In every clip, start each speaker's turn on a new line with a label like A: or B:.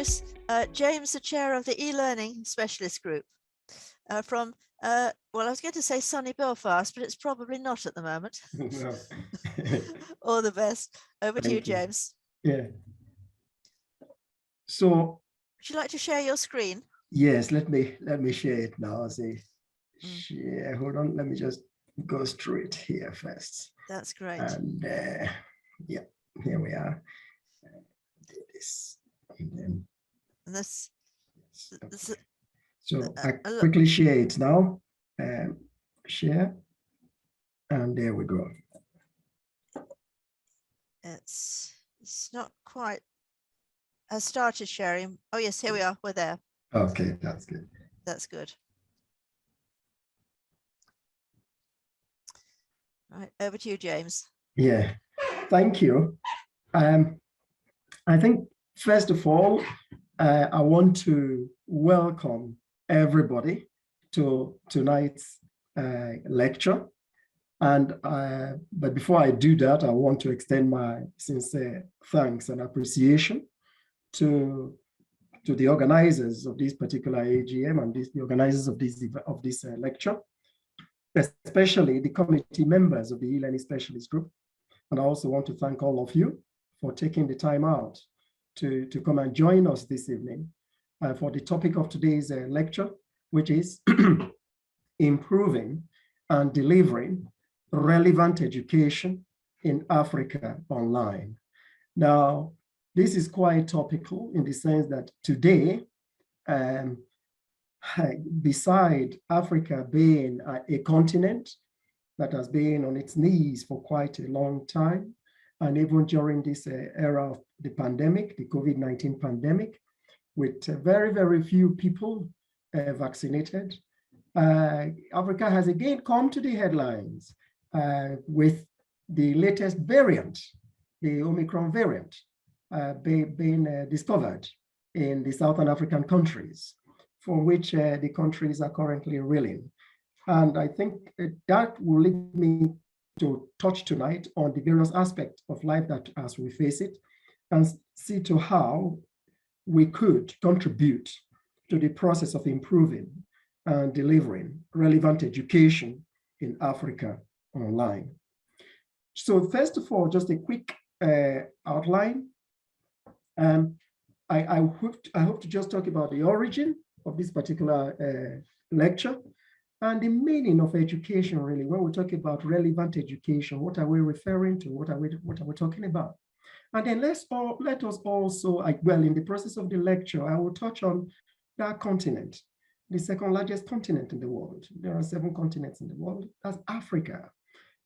A: introduce James, the chair of the e-learning specialist group from, well, I was going to say sunny Belfast, but it's probably not at the moment.
B: No.
A: All the best. Over to you,
B: Thank you.
A: James.
B: Yeah. So,
A: would you like to share your screen?
B: yes, let me share it now. Say, share. Hold on. Let me just go straight here first.
A: That's great.
B: And yeah, here we are. This and then.
A: And this.
B: Okay. So I quickly share it now. Share, and there we go.
A: It's not quite. I started sharing. Oh yes, here we are. We're there.
B: Okay, that's good.
A: That's good. Right, over to you, James.
B: Yeah, thank you. I think first of all, I want to welcome everybody to tonight's lecture. And but before I do that, I want to extend my sincere thanks and appreciation to the organizers of this particular AGM and the organizers of this lecture, especially the committee members of the e-learning specialist group. And I also want to thank all of you for taking the time out to come and join us this evening for the topic of today's lecture, which is improving and delivering relevant education in Africa online. Now, this is quite topical in the sense that today, beside Africa being a continent that has been on its knees for quite a long time, and even during this era of the pandemic, the COVID-19 pandemic, with very, very few people vaccinated, Africa has again come to the headlines with the latest variant, the Omicron variant, being discovered in the Southern African countries, for which the countries are currently reeling. And I think that will lead me to touch tonight on the various aspects of life that as we face it, and see to how we could contribute to the process of improving and delivering relevant education in Africa online. So first of all, just a quick outline. I hope to just talk about the origin of this particular lecture and the meaning of education, really. When we talk about relevant education, what are we referring to? What are we talking about? And then let us also, well, in the process of the lecture, I will touch on that continent, the second largest continent in the world. There are 7 continents in the world. That's Africa,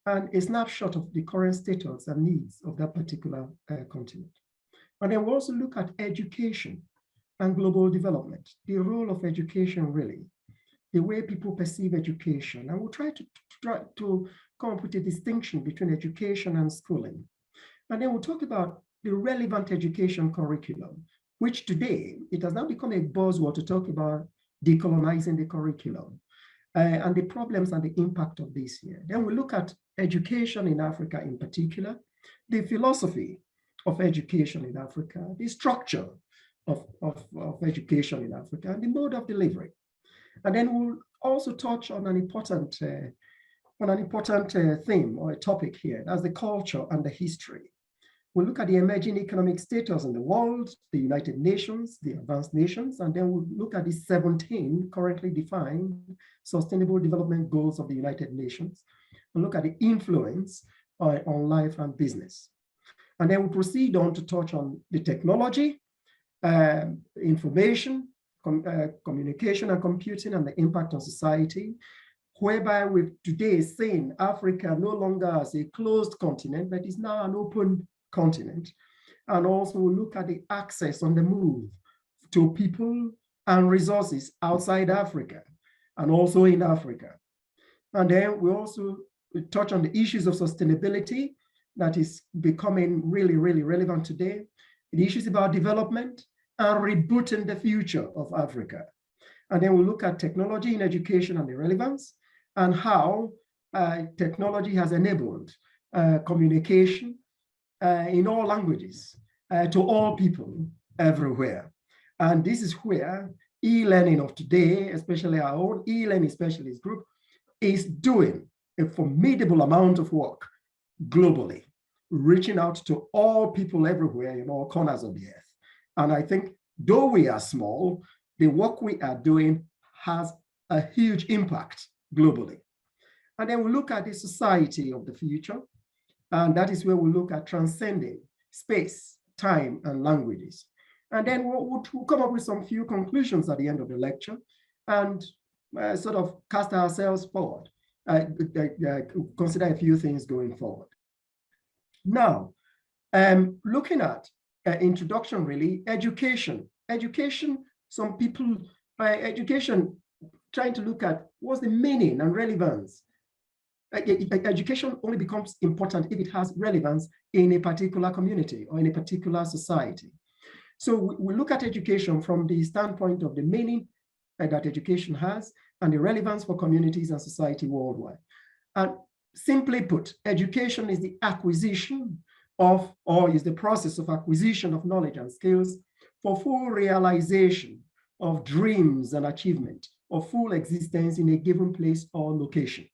B: and a snapshot of the current status and needs of that particular continent. And then we'll also look at education and global development, the role of education, really, the way people perceive education. And we'll try to come up with a distinction between education and schooling. And then we'll talk about the relevant education curriculum, which today, it has now become a buzzword to talk about decolonizing the curriculum and the problems and the impact of this here. Then we look at education in Africa in particular, the philosophy of education in Africa, the structure of education in Africa, and the mode of delivery. And then we'll also touch on an important theme or a topic here, that's the culture and the history. We'll look at the emerging economic status in the world, the United Nations, the advanced nations, and then we'll look at the 17 currently defined Sustainable Development Goals of the United Nations, and look at the influence on life and business. And then we'll proceed on to touch on the technology, information, communication and computing, and the impact on society, whereby we've today seen Africa no longer as a closed continent, but is now an open continent. And also we'll look at the access on the move to people and resources outside Africa and also in Africa. And then we also touch on the issues of sustainability that is becoming really, really relevant today, the issues about development and rebooting the future of Africa. And then we'll look at technology in education and the relevance and how technology has enabled communication in all languages to all people everywhere. And this is where e-learning of today, especially our own e-learning specialist group, is doing a formidable amount of work globally, reaching out to all people everywhere in all corners of the earth. And I think though we are small, the work we are doing has a huge impact globally. And then we look at the society of the future, and that is where we look at transcending space, time, and languages. And then we'll come up with some few conclusions at the end of the lecture and sort of cast ourselves forward, consider a few things going forward. Now, looking at introduction, really, education. Education, some people, education, trying to look at what's the meaning and relevance. Education only becomes important if it has relevance in a particular community or in a particular society. So we look at education from the standpoint of the meaning that education has and the relevance for communities and society worldwide. And simply put, education is the acquisition of, or is the process of acquisition of knowledge and skills for full realization of dreams and achievement of full existence in a given place or location.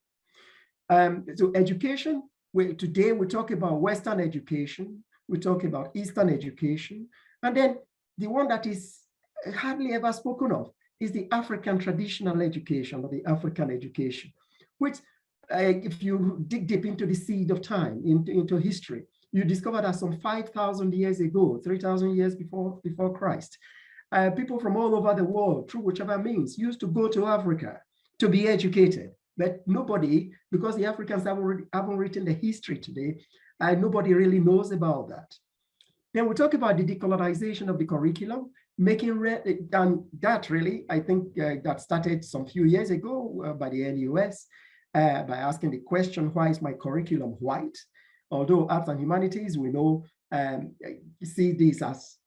B: So education, today we talk about Western education, we talk about Eastern education, and then the one that is hardly ever spoken of is the African traditional education or the African education, which if you dig deep into the seed of time, into history, you discover that some 5,000 years ago, 3,000 years before Christ, people from all over the world, through whichever means, used to go to Africa to be educated. But nobody, because the Africans haven't written the history today, nobody really knows about that. Then we talk about the decolonization of the curriculum, and that really, I think that started some few years ago by the NUS, by asking the question, why is my curriculum white? Although arts and humanities, we know, see this as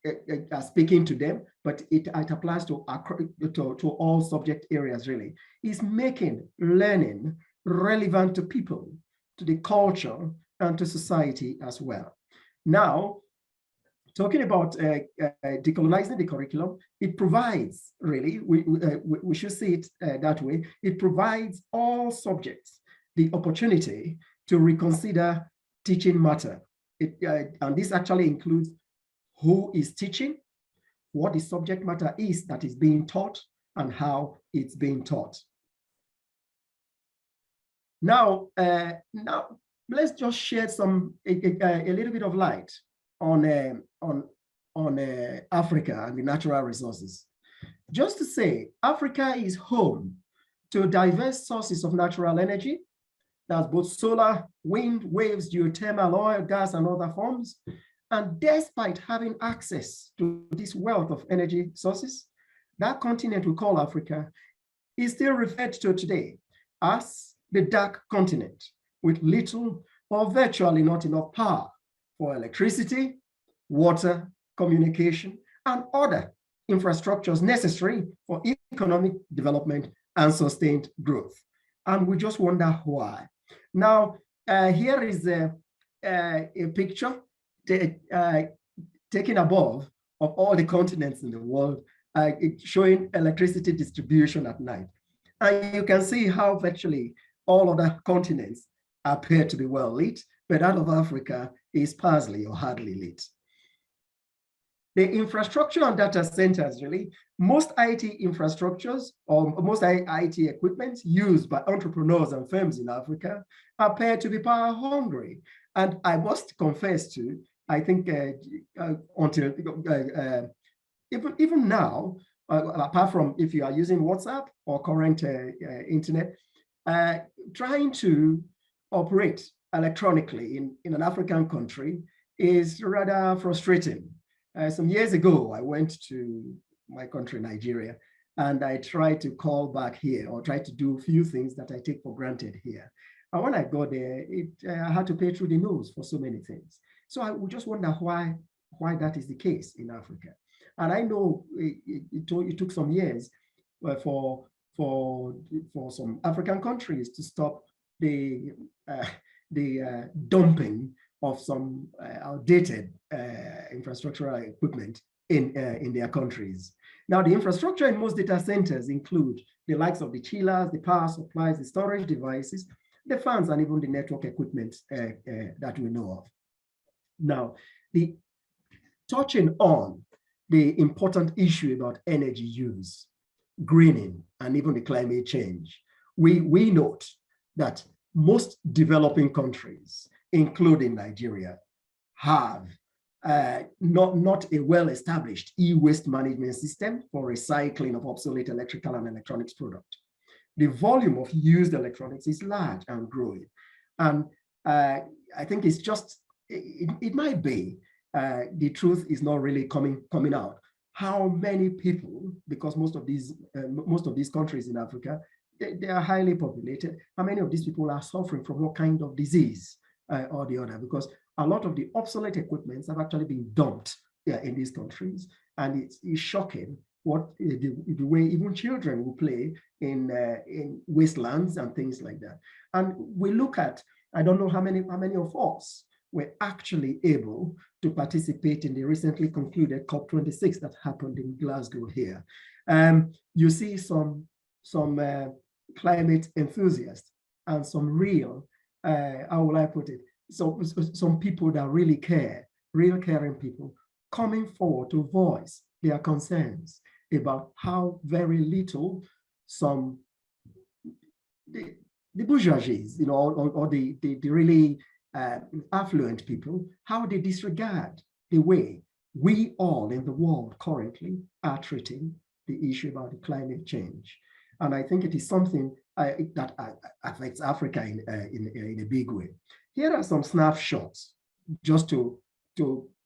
B: speaking to them, but it applies to all subject areas really. It's making learning relevant to people, to the culture, and to society as well. Now, talking about decolonizing the curriculum, it provides, really, we should see it that way, it provides all subjects the opportunity to reconsider teaching matter. And this actually includes who is teaching, what the subject matter is that is being taught, and how it's being taught. Now let's just shed a little bit of light on Africa and the natural resources. Just to say, Africa is home to diverse sources of natural energy. That's both solar, wind, waves, geothermal, oil, gas, and other forms. And despite having access to this wealth of energy sources, that continent we call Africa is still referred to today as the dark continent, with little or virtually not enough power for electricity, water, communication, and other infrastructures necessary for economic development and sustained growth. And we just wonder why. Now, here is a picture taken above of all the continents in the world, showing electricity distribution at night. And you can see how virtually all of the continents appear to be well lit, but that of Africa is sparsely or hardly lit. The infrastructure and data centers, really, most IT infrastructures or most IT equipment used by entrepreneurs and firms in Africa appear to be power hungry. And I must confess to, I think until even now, apart from if you are using WhatsApp or current internet, trying to operate electronically in an African country is rather frustrating. Some years ago, I went to my country, Nigeria, and I tried to call back here or try to do a few things that I take for granted here. And when I got there, I had to pay through the nose for so many things. So I would just wonder why that is the case in Africa. And I know it took some years for some African countries to stop the dumping of some outdated infrastructural equipment in their countries. Now, the infrastructure in most data centers include the likes of the chillers, the power supplies, the storage devices, the fans, and even the network equipment that we know of. Now, touching on the important issue about energy use, greening, and even the climate change, we note that most developing countries, including Nigeria, have not a well-established e-waste management system for recycling of obsolete electrical and electronics products. The volume of used electronics is large and growing. And I think it's just, it might be, the truth is not really coming out. How many people, because most of these countries in Africa, they are highly populated, how many of these people are suffering from what kind of disease or the other? Because a lot of the obsolete equipments have actually been dumped in these countries. And it's shocking what the way even children will play in wastelands and things like that. And we look at, I don't know how many of us were actually able to participate in the recently concluded COP26 that happened in Glasgow here. You see some climate enthusiasts and some real, how will I put it? So some people that really care, real caring people coming forward to voice their concerns about how very little the bourgeoisies, you know, or the really affluent people, how they disregard the way we all in the world currently are treating the issue about the climate change. And I think it is something that affects Africa in a big way. Here are some snapshots just to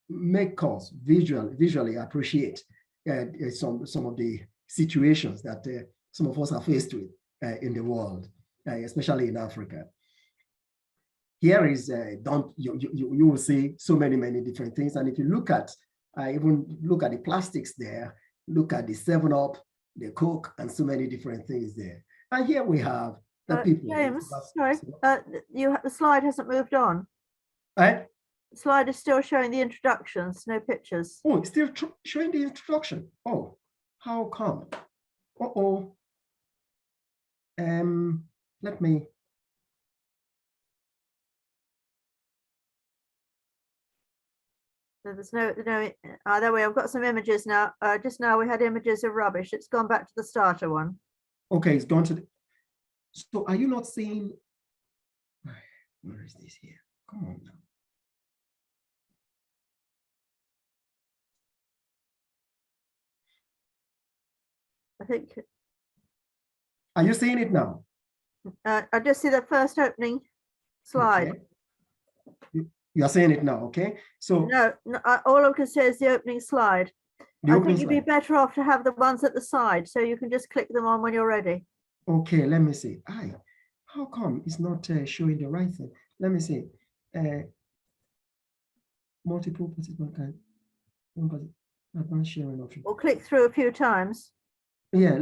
B: make us visually appreciate some of the situations that some of us are faced with in the world, especially in Africa. Here is, you will see so many different things. And if you look at, even look at the plastics there, look at the 7-Up, the Coke, and so many different things there. And here we have the people.
A: James, sorry, the slide hasn't moved on.
B: The
A: slide is still showing the introductions, no pictures.
B: Oh, it's still showing the introduction. Oh, how come? Uh-oh. Let me.
A: So there's no, there we, I've got some images now. Just now we had images of rubbish. It's gone back to the starter one.
B: Okay, it's gone to the, so are you not seeing, where is this here? Come on now.
A: I think.
B: Are you seeing it now?
A: I just see the first opening slide.
B: Okay. You are seeing it now, okay? So
A: no, all I can say is the opening slide. I think you'd be better off to have the ones at the side, so you can just click them on when you're ready.
B: Okay, let me see. How come it's not showing the right thing? Let me see. Multiple participant advanced sharing option.
A: Or click through a few times.
B: Yeah,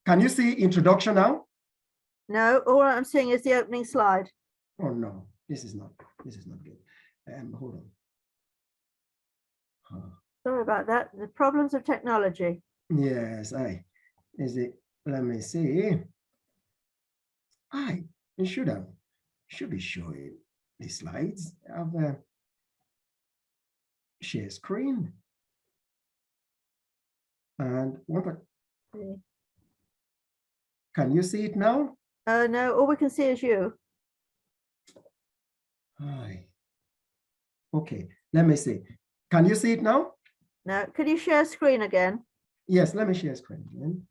B: can you see introduction now?
A: No, all I'm seeing is the opening slide.
B: Oh no, this is not good. Hold on.
A: Sorry about that. The problems of technology.
B: Yes, let me see. It should be showing the slides of share screen. And what? Can you see it now?
A: No, all we can see is you.
B: Okay, let me see. Can you see it now?
A: No, could you share screen again?
B: Yes, let me share screen again.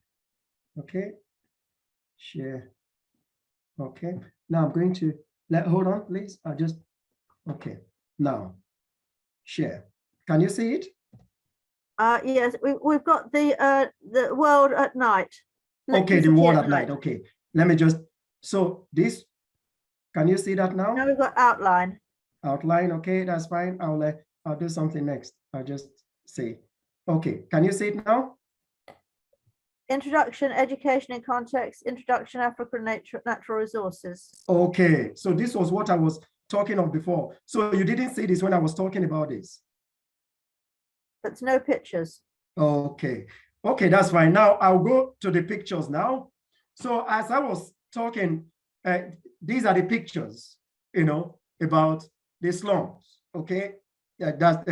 B: Okay, share. Okay, now I'm going to hold on, please. Okay, now share. Can you see it?
A: Yes, we've got the world at night.
B: Okay, the world at night. Okay, let me just, so this, can you see that now?
A: Now we've got outline.
B: Outline, okay, that's fine. I'll do something next. I'll just say, okay, can you see it now?
A: Introduction, education in context, introduction, African natural resources.
B: Okay, so this was what I was talking of before. So you didn't see this when I was talking about this?
A: But no pictures.
B: Okay. Okay, that's fine. Now I'll go to the pictures now. So as I was talking, these are the pictures, you know, about the slums. Okay, that's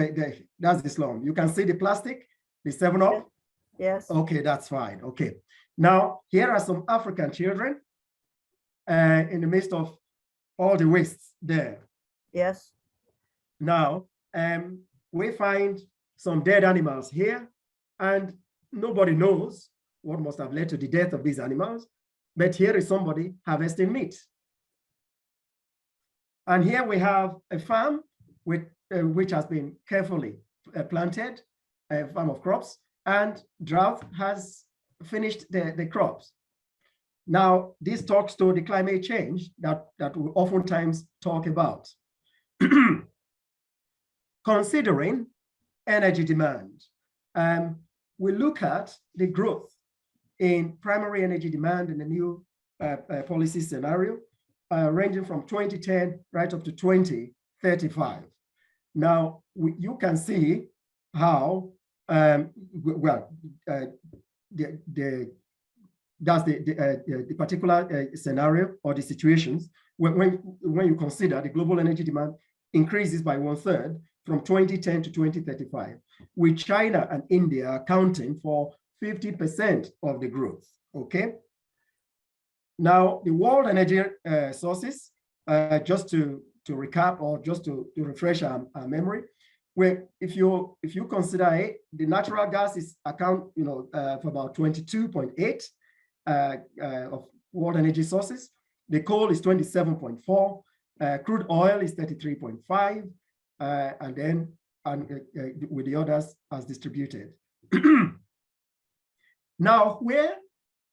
B: the slum. You can see the plastic, the 7-Up.
A: Yes.
B: Okay, that's fine. Okay. Now here are some African children in the midst of all the wastes there.
A: Yes.
B: Now we find some dead animals here, and nobody knows what must have led to the death of these animals. But here is somebody harvesting meat. And here we have a farm with, which has been carefully planted, a farm of crops, and drought has finished the crops. Now, this talks to the climate change that we oftentimes talk about. Considering energy demand, we look at the growth in primary energy demand in the new policy scenario, ranging from 2010 right up to 2035. Now, you can see how, that's the particular scenario or the situations when you consider the global energy demand increases by 1/3 from 2010 to 2035, with China and India accounting for 50% of the growth, okay? Now, the world energy sources, just to recap or just to refresh our memory, where if you consider it, the natural gas is account, for about 22.8 of world energy sources. The coal is 27.4, crude oil is 33.5, and then with the others as distributed. Now, where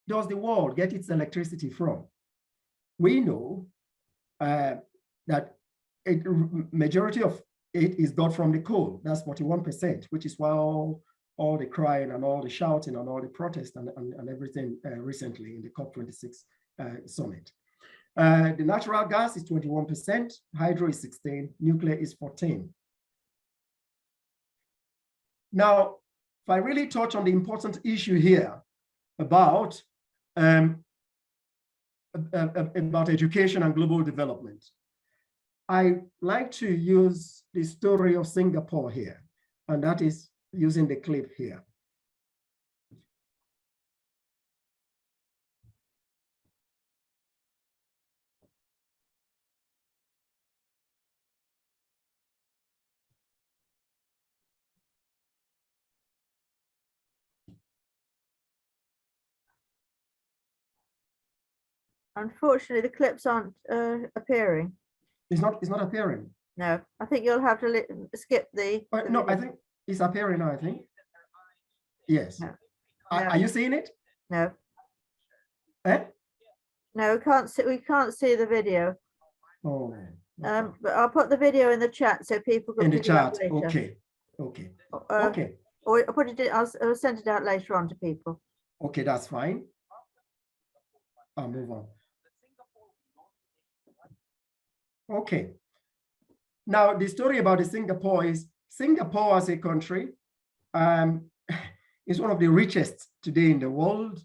B: does the world get its electricity from? We know that a majority of it is got from the coal. That's 41%, which is why all the crying and all the shouting and all the protests and everything recently in the COP26 summit. The natural gas is 21%, hydro is 16%, nuclear is 14%. Now, if I really touch on the important issue here about education and global development, I like to use the story of Singapore here, and that is using the clip here.
A: Unfortunately, the clips aren't appearing.
B: It's not appearing.
A: No, I think you'll have to skip the.
B: No, I think it's appearing now, I think. Yes.
A: No.
B: Are you seeing it?
A: No.
B: Eh?
A: No, we can't see the video.
B: Oh.
A: But I'll put the video in the chat so people can
B: in the
A: pick it up
B: chat.
A: later.
B: Okay. Okay. Okay.
A: Or I'll put it. I'll send it out later on to people.
B: Okay, that's fine. I'll move on. Okay. Now, the story about Singapore is Singapore as a country is one of the richest today in the world.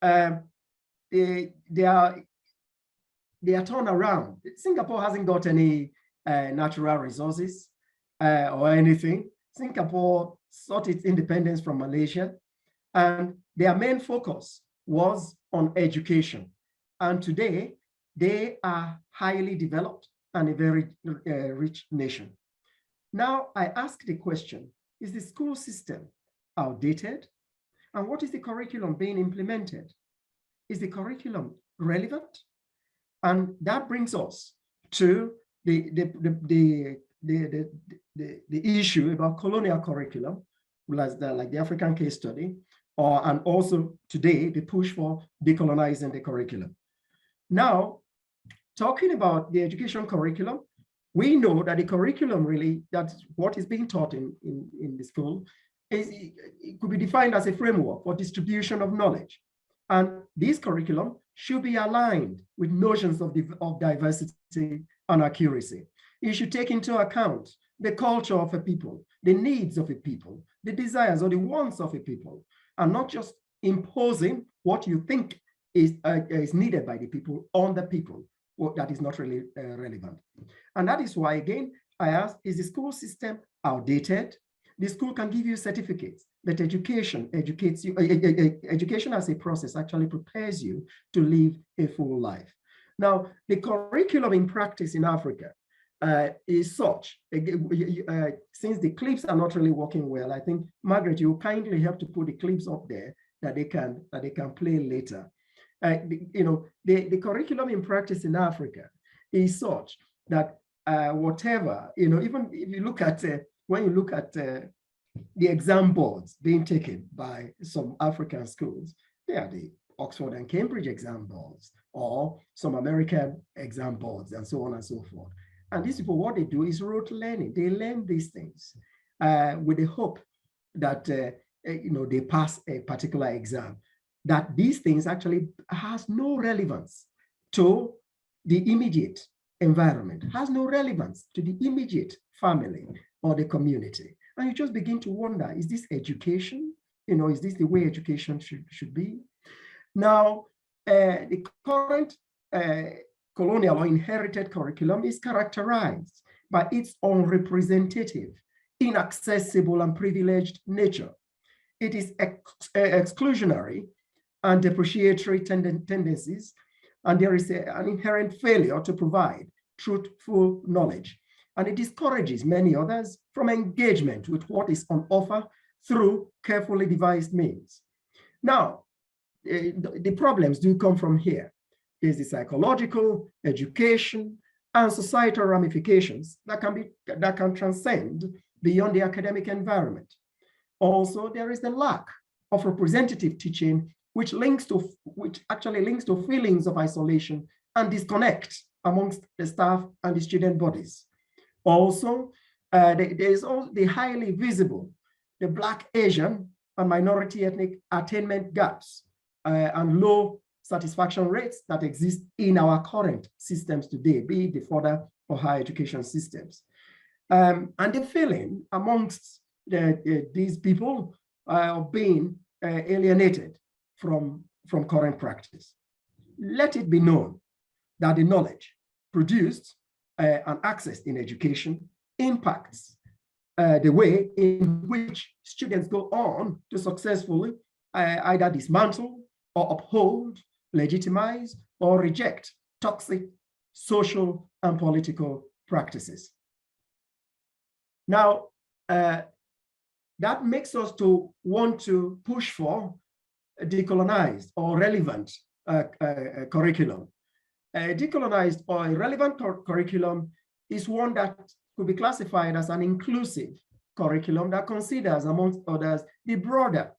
B: They are turned around. Singapore hasn't got any natural resources or anything. Singapore sought its independence from Malaysia, and their main focus was on education. And today, they are highly developed and a very rich nation. Now, I ask the question, is the school system outdated? And what is the curriculum being implemented? Is the curriculum relevant? And that brings us to the issue about colonial curriculum, like the African case study, and also today, the push for decolonizing the curriculum. Now, talking about the education curriculum, we know that the curriculum really, that's what is being taught in the school, it could be defined as a framework for distribution of knowledge. And this curriculum should be aligned with notions of diversity and accuracy. It should take into account the culture of a people, the needs of a people, the desires or the wants of a people, and not just imposing what you think is needed by the people on the people. Well, that is not really relevant. And that is why, again, I ask, is the school system outdated? The school can give you certificates, but education educates you. Education as a process actually prepares you to live a full life. Now, the curriculum in practice in Africa is such, since the clips are not really working well, I think, Margaret, you kindly help to put the clips up there that they can play later. The curriculum in practice in Africa is such that whatever, even if you look at, when you look at the exam boards being taken by some African schools, they are the Oxford and Cambridge exam boards or some American exam boards and so on and so forth. And these people, what they do is rote learning. They learn these things with the hope that they pass a particular exam. That these things actually has no relevance to the immediate environment, has no relevance to the immediate family or the community. And you just begin to wonder, is this education? Is this the way education should be? Now, the current colonial or inherited curriculum is characterized by its unrepresentative, inaccessible, and privileged nature. It is exclusionary and depreciatory tendencies, and there is an inherent failure to provide truthful knowledge. And it discourages many others from engagement with what is on offer through carefully devised means. Now, the problems do come from here. There's the psychological, education, and societal ramifications that can transcend beyond the academic environment. Also, there is the lack of representative teaching, which actually links to feelings of isolation and disconnect amongst the staff and the student bodies. Also, there is also the highly visible, the Black, Asian, and minority ethnic attainment gaps and low satisfaction rates that exist in our current systems today, be it the further or higher education systems. And the feeling amongst these people of being alienated from current practice. Let it be known that the knowledge produced and accessed in education impacts the way in which students go on to successfully either dismantle or uphold, legitimize, or reject toxic social and political practices. Now, that makes us to want to push for a decolonized or relevant curriculum. A decolonized or a relevant curriculum is one that could be classified as an inclusive curriculum that considers, amongst others, the broader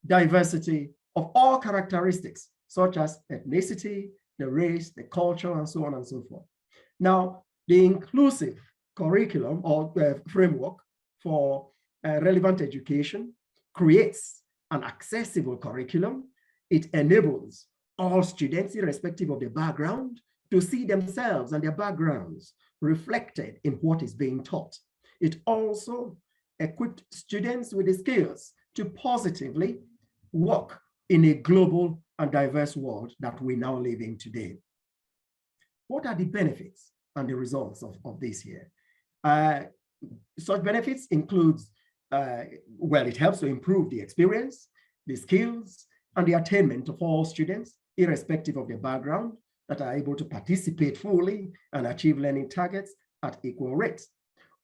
B: diversity of all characteristics, such as ethnicity, the race, the culture, and so on and so forth. Now, the inclusive curriculum or framework for relevant education creates an accessible curriculum. It enables all students, irrespective of their background, to see themselves and their backgrounds reflected in what is being taught. It also equipped students with the skills to positively work in a global and diverse world that we now live in today. What are the benefits and the results of this here? Such benefits includes, well, it helps to improve the experience, the skills, and the attainment of all students, irrespective of their background, that are able to participate fully and achieve learning targets at equal rates.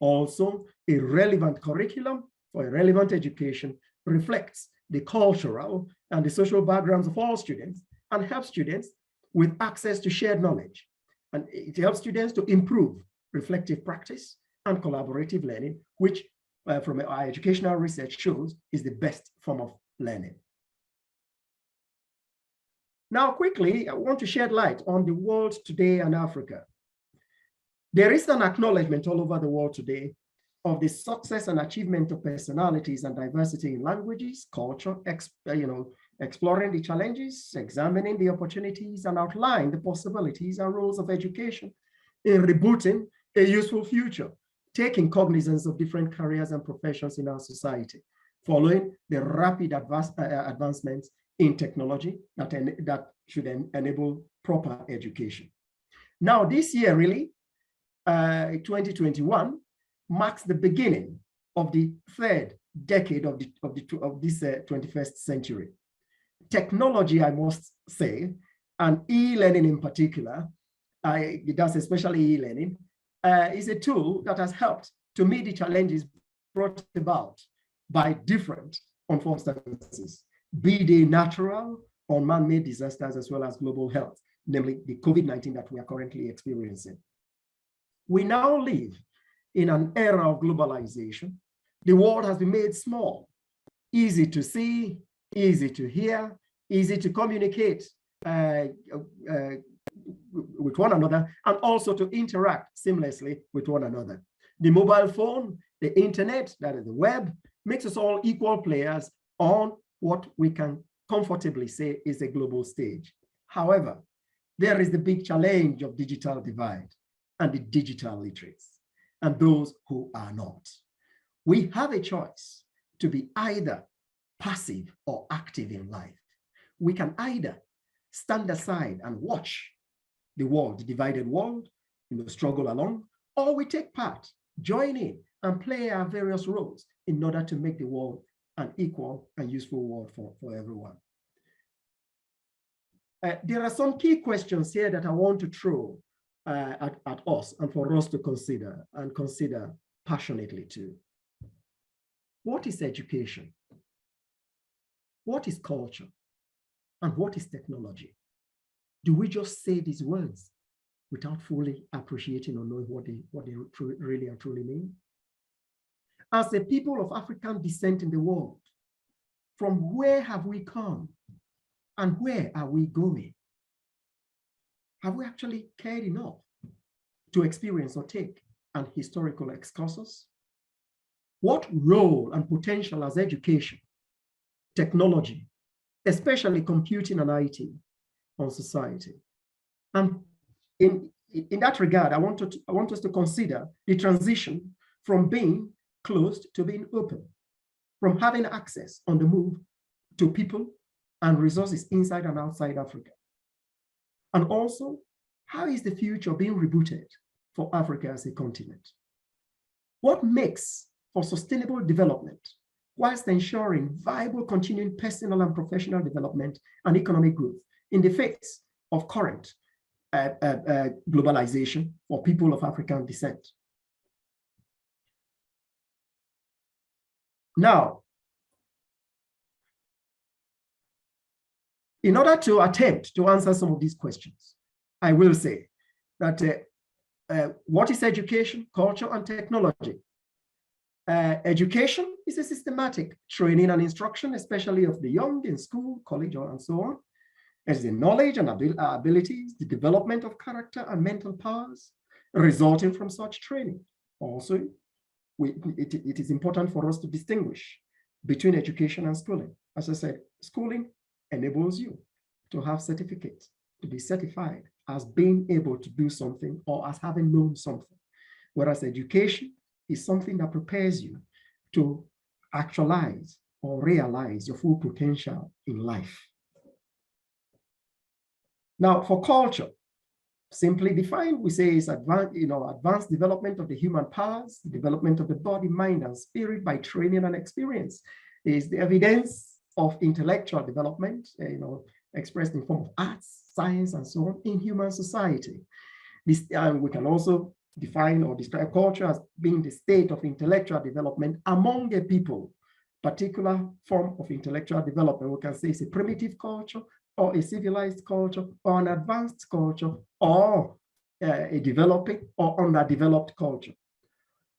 B: Also, a relevant curriculum for a relevant education reflects the cultural and the social backgrounds of all students and helps students with access to shared knowledge. And it helps students to improve reflective practice and collaborative learning, which from our educational research shows is the best form of learning. Now, quickly, I want to shed light on the world today and Africa. There is an acknowledgement all over the world today of the success and achievement of personalities and diversity in languages, culture, exploring the challenges, examining the opportunities, and outline the possibilities and roles of education in rebooting a useful future, taking cognizance of different careers and professions in our society, following the rapid advancements in technology that should enable proper education. Now, this year, really, 2021, marks the beginning of the third decade of this 21st century. Technology, I must say, and e-learning in particular, that's especially e-learning, is a tool that has helped to meet the challenges brought about by different unfortunate circumstances, be they natural or man-made disasters, as well as global health, namely the COVID-19 that we are currently experiencing. We now live in an era of globalization. The world has been made small, easy to see, easy to hear, easy to communicate with one another, and also to interact seamlessly with one another. The mobile phone, the internet, that is the web, makes us all equal players on what we can comfortably say is a global stage. However, there is the big challenge of digital divide and the digital literates and those who are not. We have a choice to be either passive or active in life. We can either stand aside and watch the world, the divided world, struggle along, or we take part, join in, and play our various roles in order to make the world an equal and useful world for everyone. There are some key questions here that I want to throw at us and for us to consider, and consider passionately too. What is education? What is culture? And what is technology? Do we just say these words without fully appreciating or knowing what they really and truly mean? As a people of African descent in the world, from where have we come and where are we going? Have we actually cared enough to experience or take an historical excursus? What role and potential has education, technology, especially computing and IT, on society? And in that regard, I want us to consider the transition from being closed to being open, from having access on the move to people and resources inside and outside Africa. And also, how is the future being rebooted for Africa as a continent? What makes for sustainable development whilst ensuring viable continuing personal and professional development and economic growth in the face of current globalization for people of African descent? Now, in order to attempt to answer some of these questions, I will say that what is education, culture, and technology? Education is a systematic training and instruction, especially of the young in school, college, and so on. It's the knowledge and abilities, the development of character and mental powers resulting from such training. Also, it is important for us to distinguish between education and schooling. As I said, schooling enables you to have certificates, to be certified as being able to do something or as having known something. Whereas education is something that prepares you to actualize or realize your full potential in life. Now, for culture, simply defined, we say is advanced development of the human powers, the development of the body, mind, and spirit by training and experience. It is the evidence of intellectual development, expressed in form of arts, science, and so on in human society. We can also define or describe culture as being the state of intellectual development among a people. Particular form of intellectual development, we can say it's a primitive culture, or a civilized culture, or an advanced culture, or a developing or underdeveloped culture.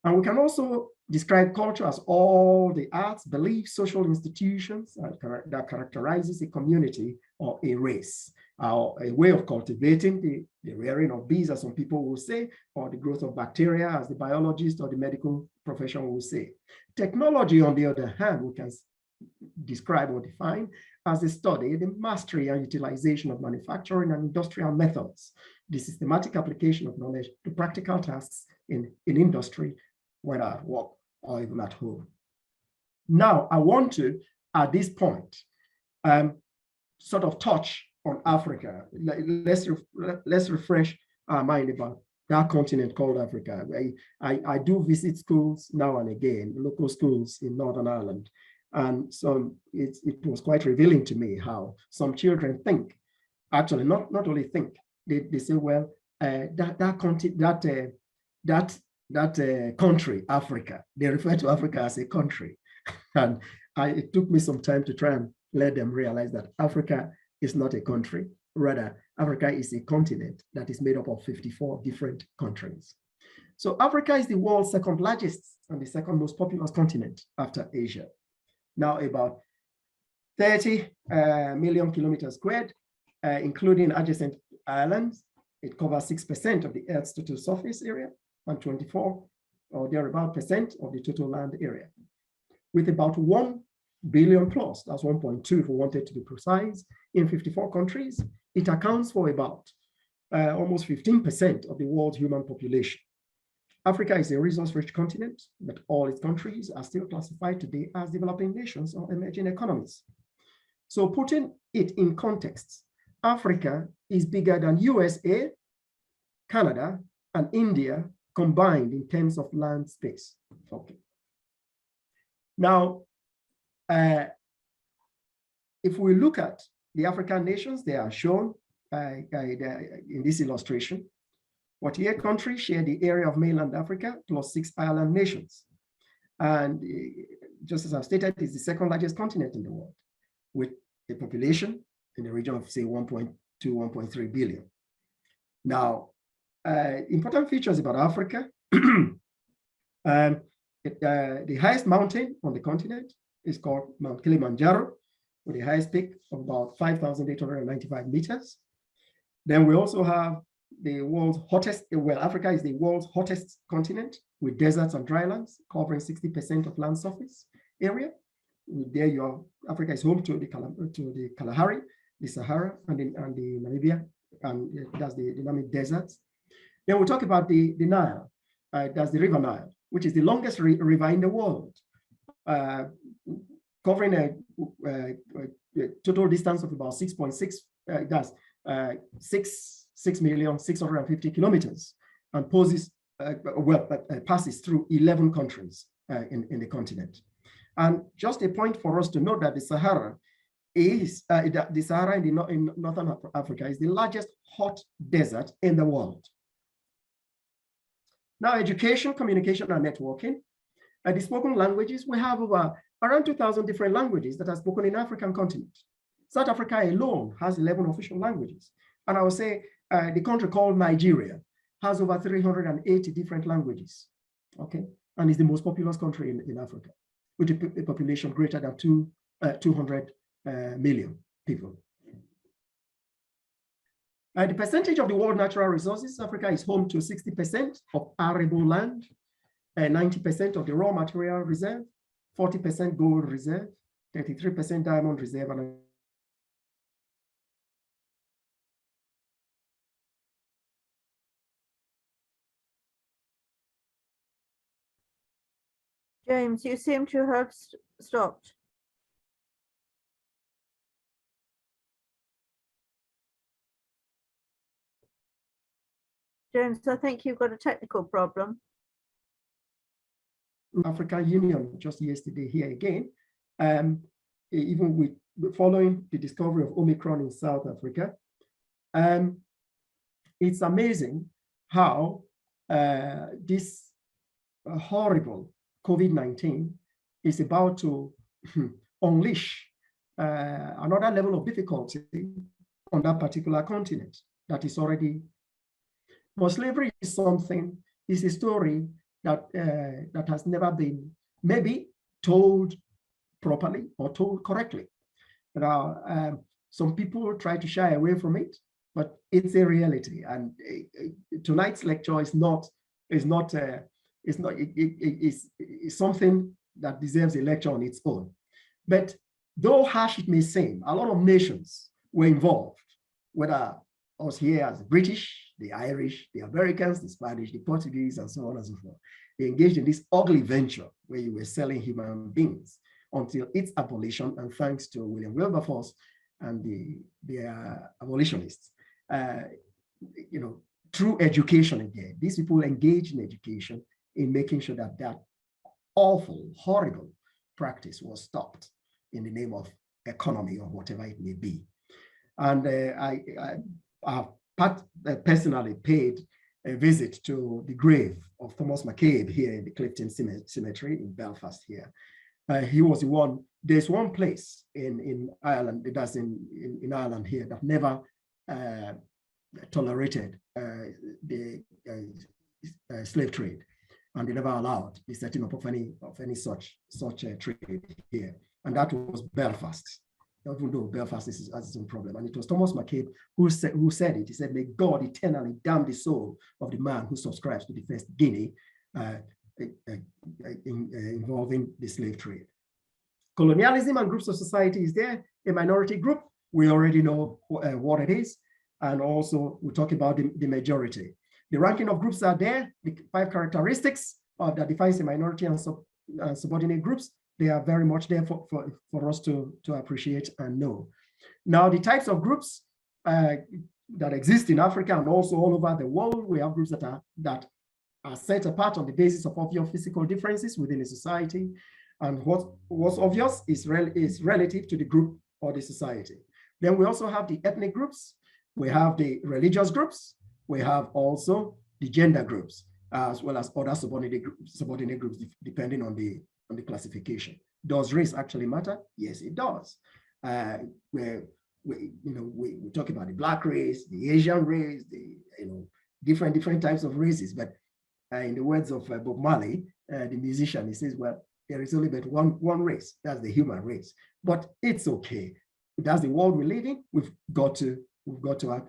B: And we can also describe culture as all the arts, beliefs, social institutions that characterizes a community or a race, or a way of cultivating the rearing of bees, as some people will say, or the growth of bacteria, as the biologist or the medical profession will say. Technology, on the other hand, we can describe or define as the study, the mastery and utilization of manufacturing and industrial methods, the systematic application of knowledge to practical tasks in industry whether at work or even at home. Now, I want to, at this point, sort of touch on Africa. Let's refresh our mind about that continent called Africa. I do visit schools now and again, local schools in Northern Ireland. And so it was quite revealing to me how some children think, actually not only think, they say, well, that country, Africa, they refer to Africa as a country. And it took me some time to try and let them realize that Africa is not a country. Rather, Africa is a continent that is made up of 54 different countries. So Africa is the world's second largest and the second most populous continent after Asia. Now about 30 million kilometers squared, including adjacent islands. It covers 6% of the Earth's total surface area and 24 or thereabout percent of the total land area. With about 1 billion plus, that's 1.2 if we wanted to be precise, in 54 countries, it accounts for about almost 15% of the world's human population. Africa is a resource-rich continent, but all its countries are still classified today as developing nations or emerging economies. So putting it in context, Africa is bigger than USA, Canada, and India combined in terms of land space. Okay. Now, if we look at the African nations, they are shown in this illustration. 48 countries share the area of mainland Africa plus 6 island nations. And just as I've stated, it's the second largest continent in the world with a population in the region of say 1.2, 1.3 billion. Now, important features about Africa. The highest mountain on the continent is called Mount Kilimanjaro, with the highest peak of about 5,895 meters. Then we also have the world's hottest, well, Africa is the world's hottest continent with deserts and drylands covering 60% of land surface area. There you are, Africa is home to the Kalahari, the Sahara, and the Namibia, and that's the Namib deserts. Then we'll talk about the Nile, that's the River Nile, which is the longest river in the world, covering a total distance of about 6.6, that's 6,650,000 kilometers, and passes through 11 countries in the continent. And just a point for us to note that the Sahara is, the Sahara in Northern Africa is the largest hot desert in the world. Now, education, communication, and networking. The spoken languages, we have around 2,000 different languages that are spoken in the African continent. South Africa alone has 11 official languages. And I would say the country called Nigeria has over 380 different languages, okay? And is the most populous country in Africa, with a population greater than 200 million people. The percentage of the world natural resources, Africa is home to 60% of arable land, 90% of the raw material reserve, 40% gold reserve, 33% diamond reserve, and
A: James, you seem to have stopped. James, I think you've got a technical problem.
B: African Union just yesterday here again, even with following the discovery of Omicron in South Africa. It's amazing how this horrible COVID-19 is about to unleash another level of difficulty on that particular continent that is already. But slavery is something, is a story that that has never been maybe told properly or told correctly. Now, some people try to shy away from it, but it's a reality. And tonight's lecture is something that deserves a lecture on its own. But though harsh it may seem, a lot of nations were involved, whether us here as the British, the Irish, the Americans, the Spanish, the Portuguese, and so on and so forth. they engaged in this ugly venture where you were selling human beings until its abolition, and thanks to William Wilberforce and the abolitionists, through education again. These people engaged in education in making sure that that awful, horrible practice was stopped in the name of economy or whatever it may be. And I personally paid a visit to the grave of Thomas McCabe here in the Clifton Cemetery in Belfast here. He was the one, there's one place in Ireland, that's in Ireland here, that never tolerated the slave trade, and they never allowed the setting up of any such a trade here, and that was Belfast. Even though Belfast has its own problem, and it was Thomas McCabe who said it. He said, "May God eternally damn the soul of the man who subscribes to the first guinea involving the slave trade." Colonialism and groups of society is there. A minority group, we already know what it is. And also we talk about the majority. The ranking of groups are there, the 5 characteristics that defines a minority and subordinate groups. They are very much there for us to appreciate and know. Now, the types of groups that exist in Africa and also all over the world, we have groups that are set apart on the basis of obvious physical differences within a society. And what's obvious is relative to the group or the society. Then we also have the ethnic groups, we have the religious groups, we have also the gender groups, as well as other subordinate groups, depending on the classification. Does race actually matter? Yes, it does. We talk about the Black race, the Asian race, the different types of races. But in the words of Bob Marley, the musician, he says, well, there is only but one race. That's the human race. But it's okay. That's the world we live in. We've got to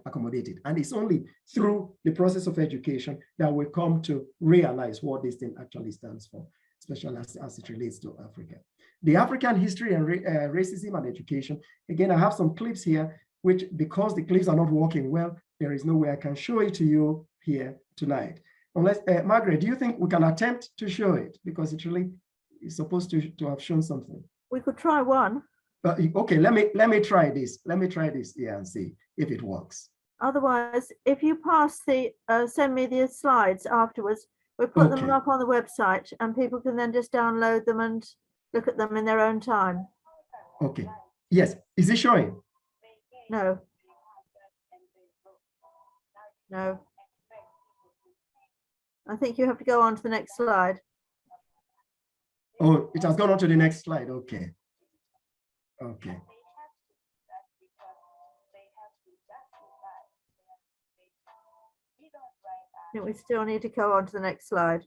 B: accommodate it. And it's only through the process of education that we come to realize what this thing actually stands for, especially as it relates to Africa. The African history and racism and education. Again, I have some clips here, which, because the clips are not working well, there is no way I can show it to you here tonight. Unless, Margaret, do you think we can attempt to show it? Because it really is supposed to have shown something.
A: We could try one.
B: Okay, let me try this. Let me try this here and see if it works.
A: Otherwise, if you pass send me the slides afterwards, we'll put them up on the website and people can then just download them and look at them in their own time.
B: Okay. Yes. Is it showing?
A: No. No. I think you have to go on to the next slide.
B: Oh, it has gone on to the next slide. Okay. Okay.
A: I think we still need to go on to the next slide.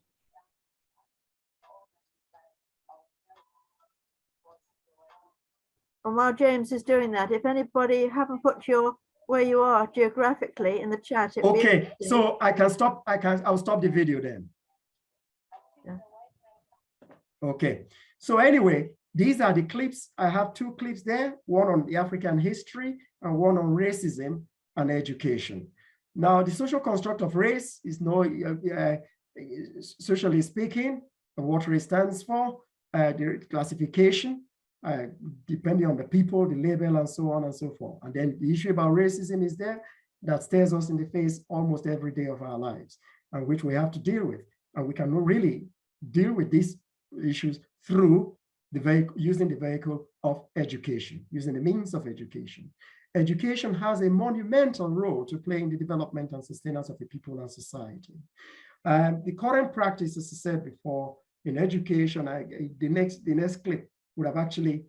A: And while James is doing that, if anybody haven't put where you are geographically in the chat.
B: Okay, so I'll stop the video then.
A: Yeah.
B: Okay, so anyway, these are the clips. I have 2 clips there, one on the African history and one on racism and education. Now, the social construct of race is socially speaking, what race stands for, the classification, depending on the people, the label, and so on and so forth. And then the issue about racism is there that stares us in the face almost every day of our lives, and which we have to deal with. And we cannot really deal with these issues through using the vehicle of education, using the means of education. Education has a monumental role to play in the development and sustenance of the people and society. The current practice, as I said before, in education, the next clip would have actually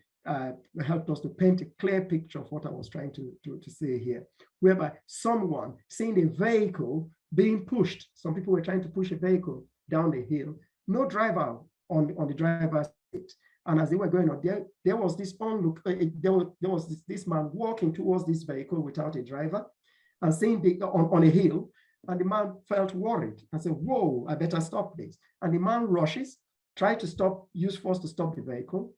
B: helped us to paint a clear picture of what I was trying to say here, whereby someone seeing a vehicle being pushed, some people were trying to push a vehicle down the hill, no driver on the driver's seat. And as they were going on, there was this this man walking towards this vehicle without a driver and seeing on a hill, and the man felt worried and said, whoa, I better stop this. And the man rushes, tried to stop, use force to stop the vehicle,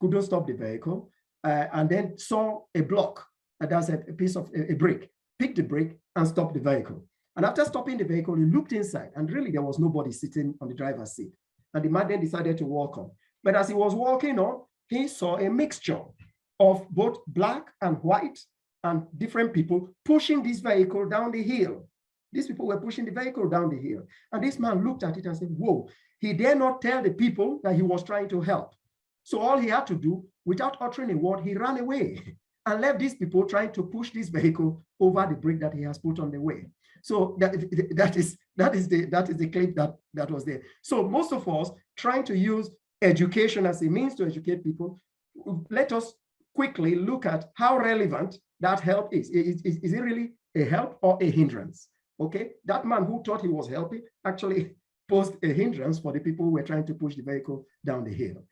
B: couldn't stop the vehicle, and then saw a block, that's a piece of a brick, picked the brick and stopped the vehicle. And after stopping the vehicle, he looked inside, and really there was nobody sitting on the driver's seat. And the man then decided to walk on. But as he was walking on, he saw a mixture of both black and white and different people pushing this vehicle down the hill. These people were pushing the vehicle down the hill. And this man looked at it and said, whoa, he dare not tell the people that he was trying to help. So all he had to do, without uttering a word, he ran away and left these people trying to push this vehicle over the brick that he has put on the way. So that is the claim that was there. So most of us trying to use education as a means to educate people, let us quickly look at how relevant that help is. Is it really a help or a hindrance? Okay, that man who thought he was helping actually posed a hindrance for the people who were trying to push the vehicle down the hill.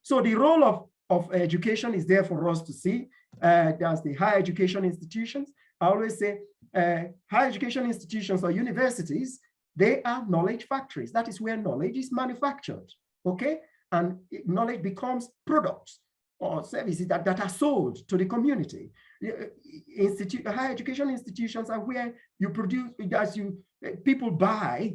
B: So the role of education is there for us to see. There's the higher education institutions. I always say higher education institutions or universities, they are knowledge factories. That is where knowledge is manufactured, okay? And knowledge becomes products or services that are sold to the community. Higher education institutions are where you produce, people buy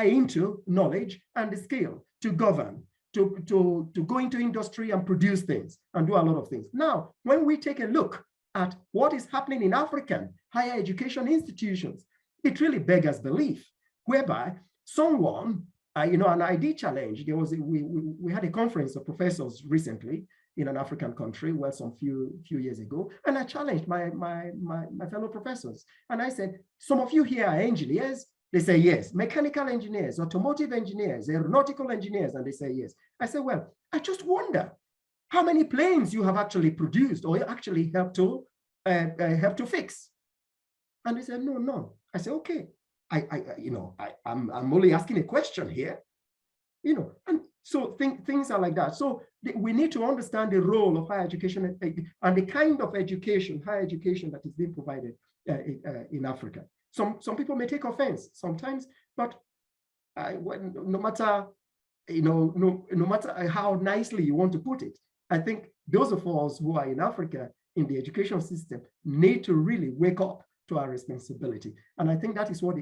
B: into knowledge and the skill to govern, to go into industry and produce things and do a lot of things. Now, when we take a look at what is happening in African higher education institutions, it really beggars belief, whereby someone, an ID challenge. There was we had a conference of professors recently in an African country, well, some few years ago, and I challenged my fellow professors, and I said, some of you here are engineers. They say yes. Mechanical engineers, automotive engineers, aeronautical engineers, and they say yes. I said, well, I just wonder how many planes you have actually produced or actually helped to fix. And they said, no. I said, okay. I'm only asking a question here, and so things are like that. So we need to understand the role of higher education and the kind of education, higher education that is being provided in Africa. Some people may take offense sometimes, but no matter how nicely you want to put it, I think those of us who are in Africa in the education system need to really wake up to our responsibility. And I think that is what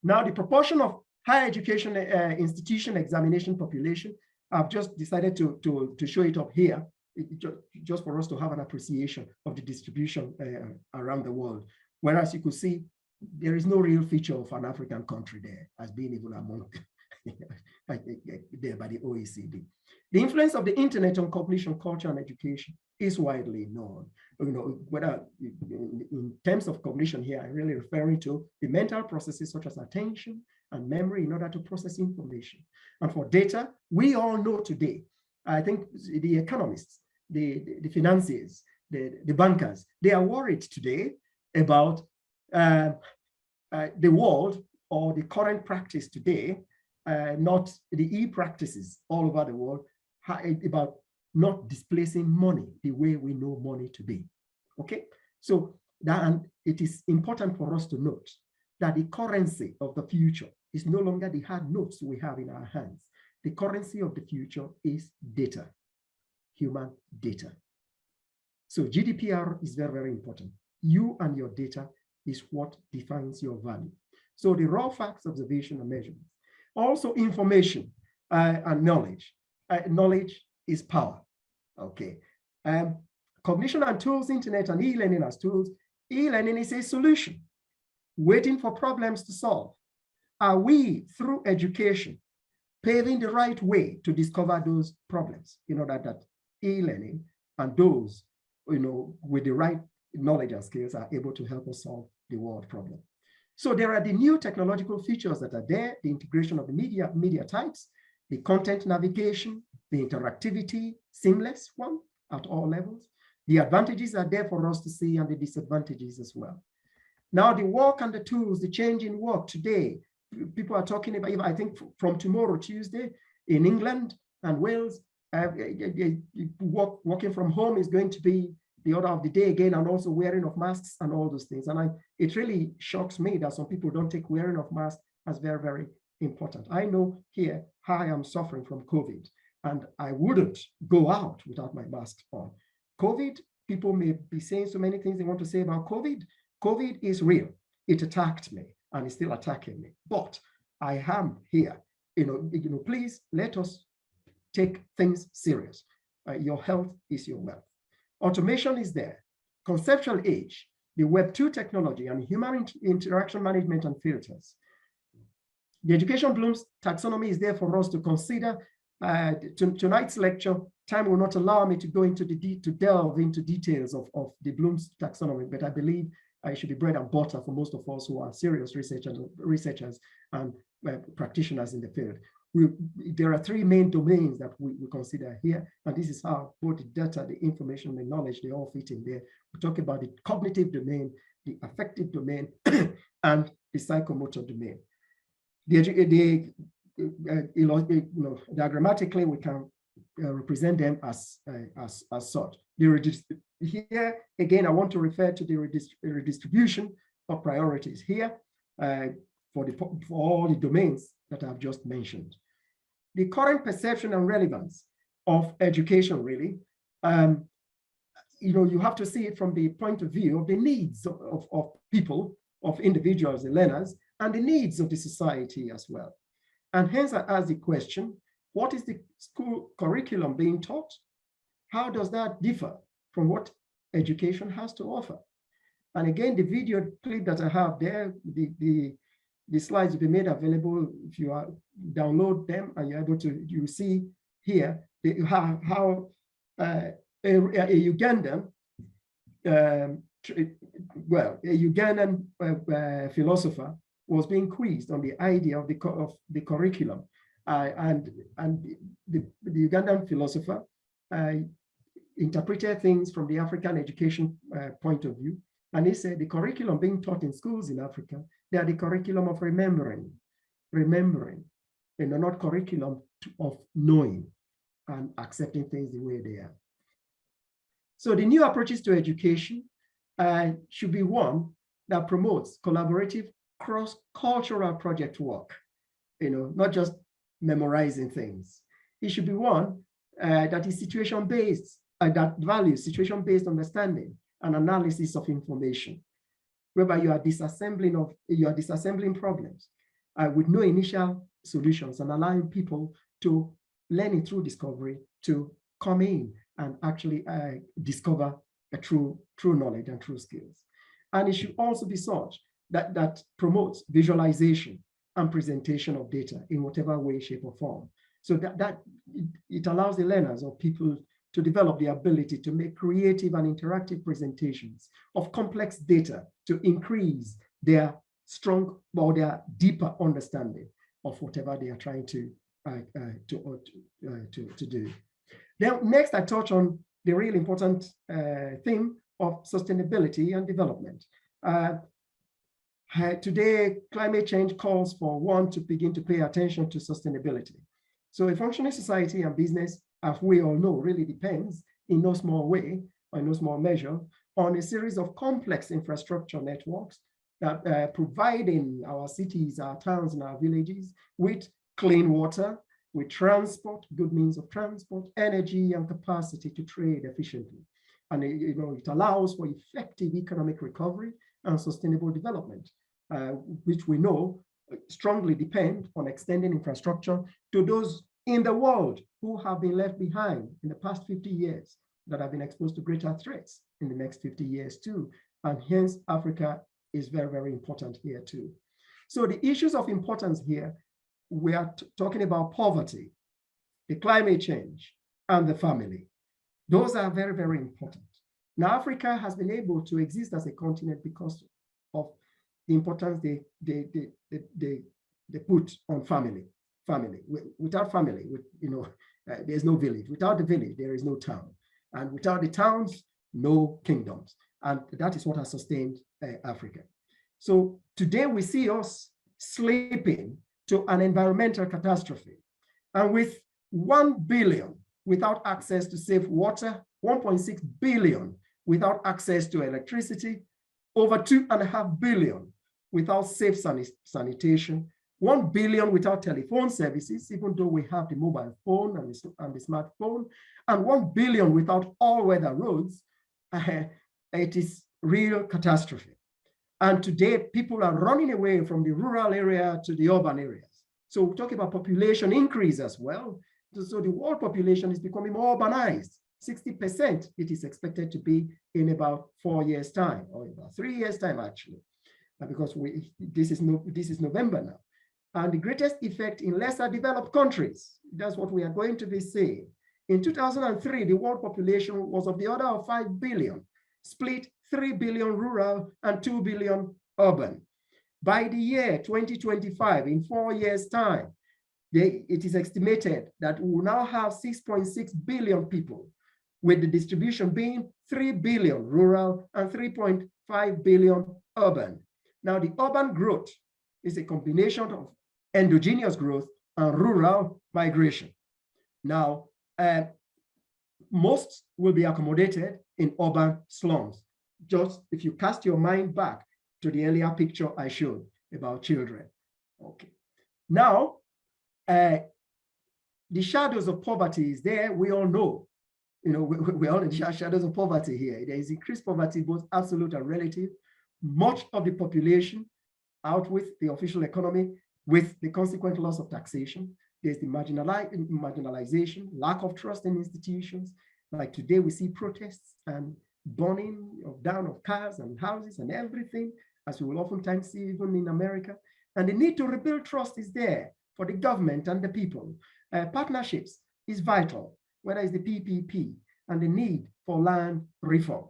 B: now the proportion of higher education institution examination population, I've just decided to show it up here, just for us to have an appreciation of the distribution around the world. Whereas you could see, there is no real feature of an African country there as being even among there by the OECD. The influence of the internet on cognition, culture, and education is widely known. Whether in terms of cognition here, I'm really referring to the mental processes such as attention and memory in order to process information. And for data, we all know today, I think the economists, the financiers, the bankers, they are worried today about the world or the current practice today, not the e-practices all over the world, about not displacing money the way we know money to be. Okay, so and it is important for us to note that the currency of the future is no longer the hard notes we have in our hands. The currency of the future is data, human data. So GDPR is very, very important. You and your data is what defines your value. So the raw facts, observation, and measurements. Also information and knowledge. Knowledge is power, okay? Cognition and tools, internet and e-learning as tools. E-learning is a solution, waiting for problems to solve. Are we, through education, paving the right way to discover those problems? That e-learning and those, with the right knowledge and skills are able to help us solve the world problem. So there are the new technological features that are there, the integration of the media types, the content navigation, the interactivity, seamless one at all levels. The advantages are there for us to see and the disadvantages as well. Now the work and the tools, the change in work today, people are talking about, I think from tomorrow, Tuesday, in England and Wales, working from home is going to be the order of the day again, and also wearing of masks and all those things. And it really shocks me that some people don't take wearing of masks as very, very important. I know here how I am suffering from COVID, and I wouldn't go out without my mask on. COVID people may be saying so many things they want to say about COVID. COVID is real. It attacked me and it's still attacking me. But I am here. Please let us take things serious. Your health is your wealth. Automation is there. Conceptual age, the Web 2 technology and human interaction management and filters. The Education Bloom's taxonomy is there for us to consider. Tonight's lecture, time will not allow me to go into to delve into details of the Bloom's taxonomy, but I believe it should be bread and butter for most of us who are serious researchers and practitioners in the field. There are three main domains that we consider here, and this is how both the data, the information, the knowledge, they all fit in there. We talk about the cognitive domain, the affective domain, and the psychomotor domain. Diagrammatically, we can represent them as such. Here, again, I want to refer to the redistribution of priorities here for all the domains that I've just mentioned. The current perception and relevance of education, really, you have to see it from the point of view of the needs of people, of individuals, the learners, and the needs of the society as well. And hence I ask the question, what is the school curriculum being taught? How does that differ from what education has to offer? And again, the video clip that I have there, the slides will be made available if you download them, and you're able to, you see here how a Ugandan, philosopher was being quizzed on the idea of the curriculum, and the Ugandan philosopher interpreted things from the African education point of view, and he said the curriculum being taught in schools in Africa, they are the curriculum of remembering, and not curriculum of knowing and accepting things the way they are. So the new approaches to education should be one that promotes collaborative cross-cultural project work, not just memorizing things. It should be one that is situation-based, that values situation-based understanding and analysis of information, whereby you are disassembling problems with no initial solutions and allowing people to learn it through discovery, to come in and actually discover a true knowledge and true skills. And it should also be such that promotes visualization and presentation of data in whatever way, shape, or form. So that it allows the learners or people to develop the ability to make creative and interactive presentations of complex data to increase their strong or their deeper understanding of whatever they are trying to do. Now, next, I touch on the really important theme of sustainability and development. Today, climate change calls for one to begin to pay attention to sustainability. So a functioning society and business, as we all know, really depends in no small way, or in no small measure, on a series of complex infrastructure networks that providing our cities, our towns, and our villages with clean water, with transport, good means of transport, energy, and capacity to trade efficiently. And it allows for effective economic recovery and sustainable development, which we know strongly depend on extending infrastructure to those in the world who have been left behind in the past 50 years that have been exposed to greater threats in the next 50 years too. And hence Africa is very, very important here too. So the issues of importance here, we are talking about poverty, the climate change, and the family. Those are very, very important. Now, Africa has been able to exist as a continent because of the importance they put on family. Without family, there's no village. Without the village, there is no town. And without the towns, no kingdoms. And that is what has sustained Africa. So today we see us slipping to an environmental catastrophe. And with 1 billion without access to safe water, 1.6 billion without access to electricity, over 2.5 billion without safe sanitation, 1 billion without telephone services, even though we have the mobile phone and the smartphone, and 1 billion without all-weather roads, it is real catastrophe. And today, people are running away from the rural area to the urban areas. So we talk about population increase as well. So the world population is becoming more urbanized. 60% it is expected to be in about 4 years' time, or about 3 years' time, actually, because this is November now. And the greatest effect in lesser developed countries, that's what we are going to be seeing. In 2003, the world population was of the order of 5 billion, split 3 billion rural and 2 billion urban. By the year 2025, in 4 years' time, it is estimated that we will now have 6.6 billion people, with the distribution being 3 billion rural and 3.5 billion urban. Now, the urban growth is a combination of endogenous growth and rural migration. Now, most will be accommodated in urban slums. Just if you cast your mind back to the earlier picture I showed about children. Okay. Now, the shadows of poverty is there. We all know, we all know the shadows of poverty here. There is increased poverty, both absolute and relative. Much of the population out with the official economy, with the consequent loss of taxation. There's the marginalization, lack of trust in institutions. Like today, we see protests and burning down of cars and houses and everything, as we will oftentimes see even in America. And the need to rebuild trust is there for the government and the people. Partnerships is vital, whether it's the PPP and the need for land reform.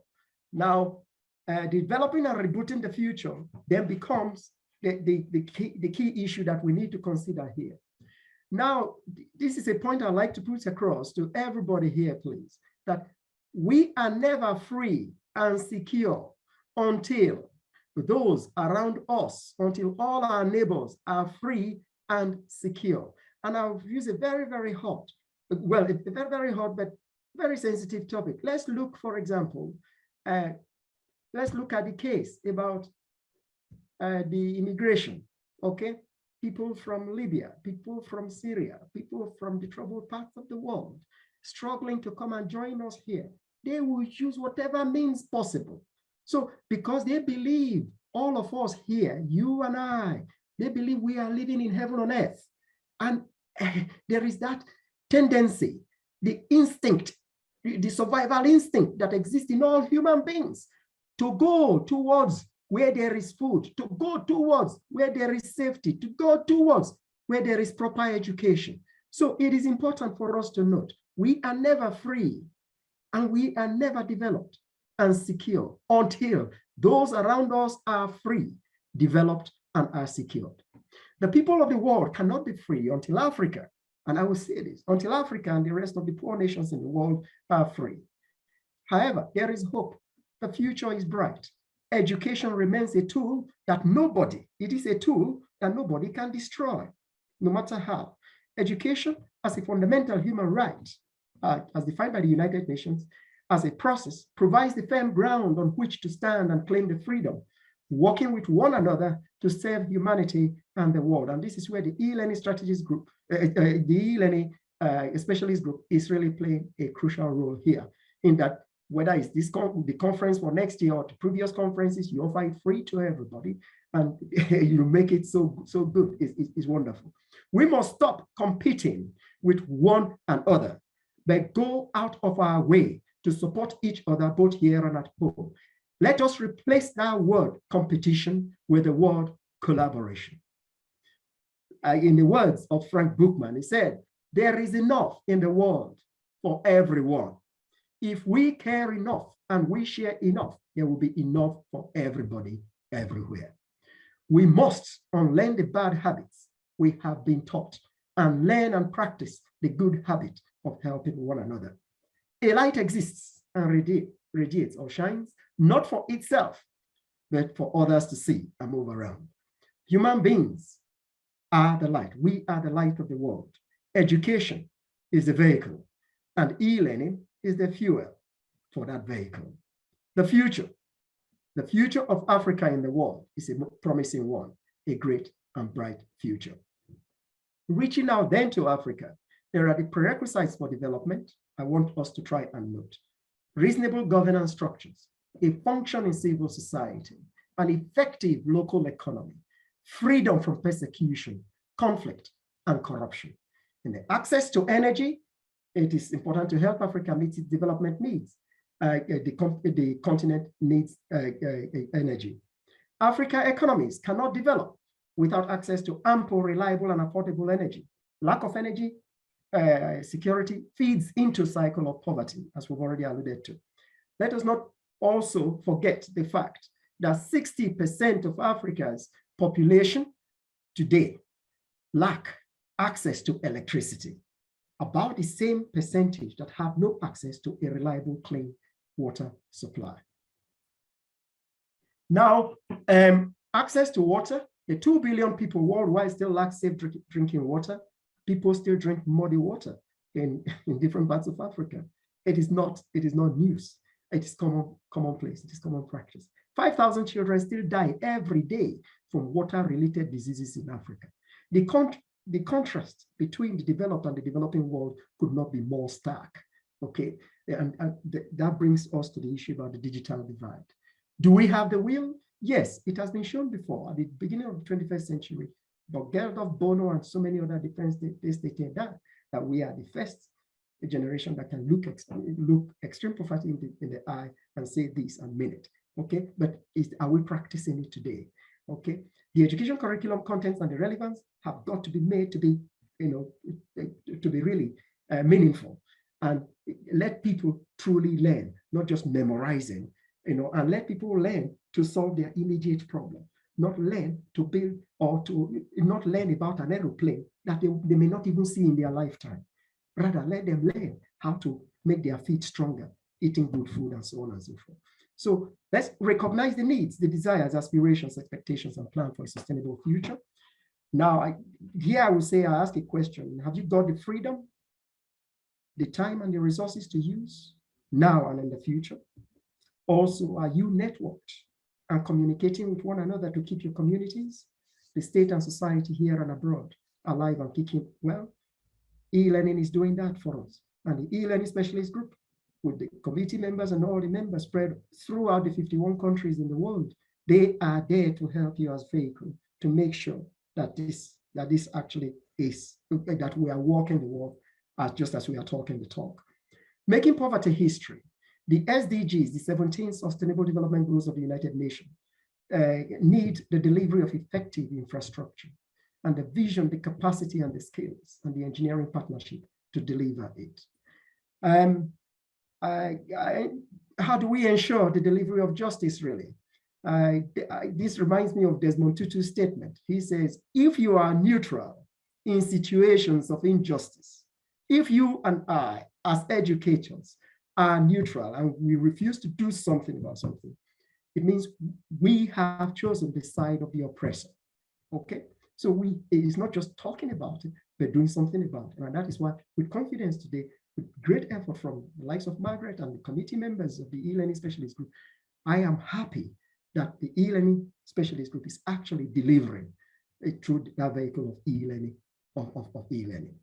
B: Now, developing and rebooting the future then becomes the key issue that we need to consider here. Now, this is a point I'd like to put across to everybody here, please, that we are never free and secure until those around us, until all our neighbors are free and secure. And I'll use a very, very hot, well, a very, very hot, but very sensitive topic. Let's look, for example, let's look at the case about the immigration, okay? People from Libya, people from Syria, people from the troubled parts of the world, struggling to come and join us here. They will use whatever means possible. So because they believe, all of us here, you and I, they believe we are living in heaven on earth. And there is that tendency, the instinct, the survival instinct that exists in all human beings to go towards where there is food, to go towards where there is safety, to go towards where there is proper education. So it is important for us to note, we are never free and we are never developed and secure until those around us are free, developed, and are secured. The people of the world cannot be free until Africa, and I will say this, until Africa and the rest of the poor nations in the world are free. However, there is hope. The future is bright. Education remains a tool that it is a tool that nobody can destroy, no matter how. Education as a fundamental human right, as defined by the United Nations, as a process, provides the firm ground on which to stand and claim the freedom, working with one another to serve humanity and the world. And this is where the e-learning strategies group, the e-learning specialist group is really playing a crucial role here, in that whether it's the conference for next year or the previous conferences, you offer it free to everybody, and you make it so good. It's wonderful. We must stop competing with one another, but go out of our way to support each other both here and at home. Let us replace that word competition with the word collaboration. In the words of Frank Bookman, he said, there is enough in the world for everyone. If we care enough and we share enough, there will be enough for everybody, everywhere. We must unlearn the bad habits we have been taught and learn and practice the good habit of helping one another. A light exists and radiates or shines, not for itself, but for others to see and move around. Human beings are the light. We are the light of the world. Education is the vehicle, and e-learning is the fuel for that vehicle. The future of Africa in the world is a promising one, a great and bright future. Reaching out then to Africa, there are the prerequisites for development I want us to try and note. reasonable governance structures, a functioning civil society, an effective local economy, freedom from persecution, conflict, and corruption. And the access to energy, it is important to help Africa meet its development needs. The continent needs energy. Africa economies cannot develop without access to ample, reliable, and affordable energy. Lack of energy security feeds into a cycle of poverty, as we've already alluded to. Let us not also forget the fact that 60% of Africa's population today lack access to electricity, about the same percentage that have no access to a reliable, clean water supply. Now, access to water, the 2 billion people worldwide still lack safe drinking water. People still drink muddy water in different parts of Africa. It is not news. It is commonplace. It is common practice. 5,000 children still die every day from water-related diseases in Africa. The contrast between the developed and the developing world could not be more stark. Okay, and that brings us to the issue about the digital divide. Do we have the will? Yes, it has been shown before at the beginning of the 21st century. But Geldof, Bono, and so many other defense stated that we are the first generation that can look extreme poverty in the eye and say this and mean it. Okay, but are we practicing it today? Okay, the education curriculum contents and the relevance have got to be made to be, to be really meaningful, and let people truly learn, not just memorizing, and let people learn to solve their immediate problem. Not learn to build or to not learn about an aeroplane that they may not even see in their lifetime. Rather, let them learn how to make their feet stronger, eating good food, and so on and so forth. So let's recognize the needs, the desires, aspirations, expectations, and plan for a sustainable future. Now, here I will say, I ask a question. Have you got the freedom, the time, and the resources to use now and in the future? Also, are you networked and communicating with one another to keep your communities, the state and society here and abroad alive and kicking well? E-learning is doing that for us. And the e-learning specialist group, with the committee members and all the members spread throughout the 51 countries in the world, they are there to help you as vehicle to make sure that this actually is, that we are walking the walk just as we are talking the talk. Making poverty history. The SDGs, the 17 Sustainable Development Goals of the United Nations, need the delivery of effective infrastructure and the vision, the capacity, and the skills, and the engineering partnership to deliver it. How do we ensure the delivery of justice, really? This reminds me of Desmond Tutu's statement. He says, if you are neutral in situations of injustice, if you and I, as educators, are neutral and we refuse to do something about something, it means we have chosen the side of the oppressor. Okay, so it is not just talking about it, but doing something about it. And that is why, with confidence today, with great effort from the likes of Margaret and the committee members of the e-learning specialist group, I am happy that the e-learning specialist group is actually delivering it through that vehicle of e-learning, of e-learning.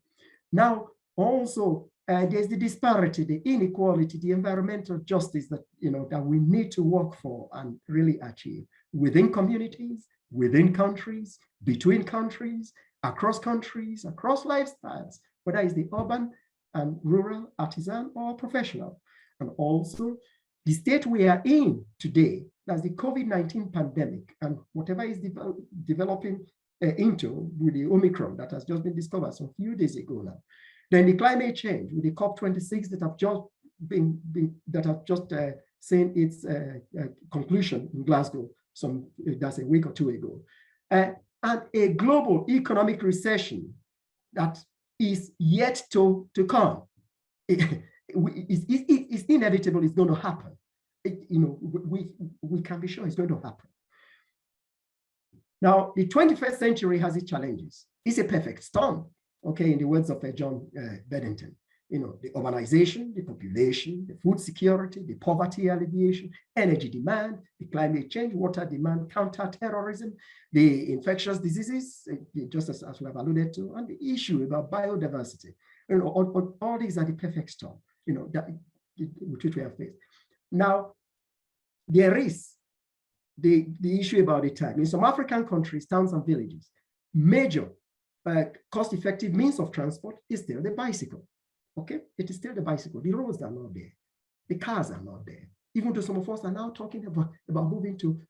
B: Now, also, there's the disparity, the inequality, the environmental justice that that we need to work for and really achieve within communities, within countries, between countries, across lifestyles, whether it's the urban and rural, artisan, or professional. And also the state we are in today, that's the COVID-19 pandemic, and whatever is developing into with the Omicron that has just been discovered some few days ago now. Then the climate change with the COP26 that have just seen its conclusion in Glasgow, that's a week or two ago, and a global economic recession that is yet to come. It's inevitable. It's going to happen. We can be sure it's going to happen. Now, the 21st century has its challenges. It's a perfect storm. Okay, in the words of John Beddington, the urbanization, the population, the food security, the poverty alleviation, energy demand, the climate change, water demand, counter-terrorism, the infectious diseases, just as we have alluded to, and the issue about biodiversity. All these are the perfect storm. That with which we are faced. Now, there is the issue about the time. In some African countries, towns and villages, major cost-effective means of transport is still the bicycle. Okay, it is still the bicycle. The roads are not there. The cars are not there. Even though some of us are now talking about moving to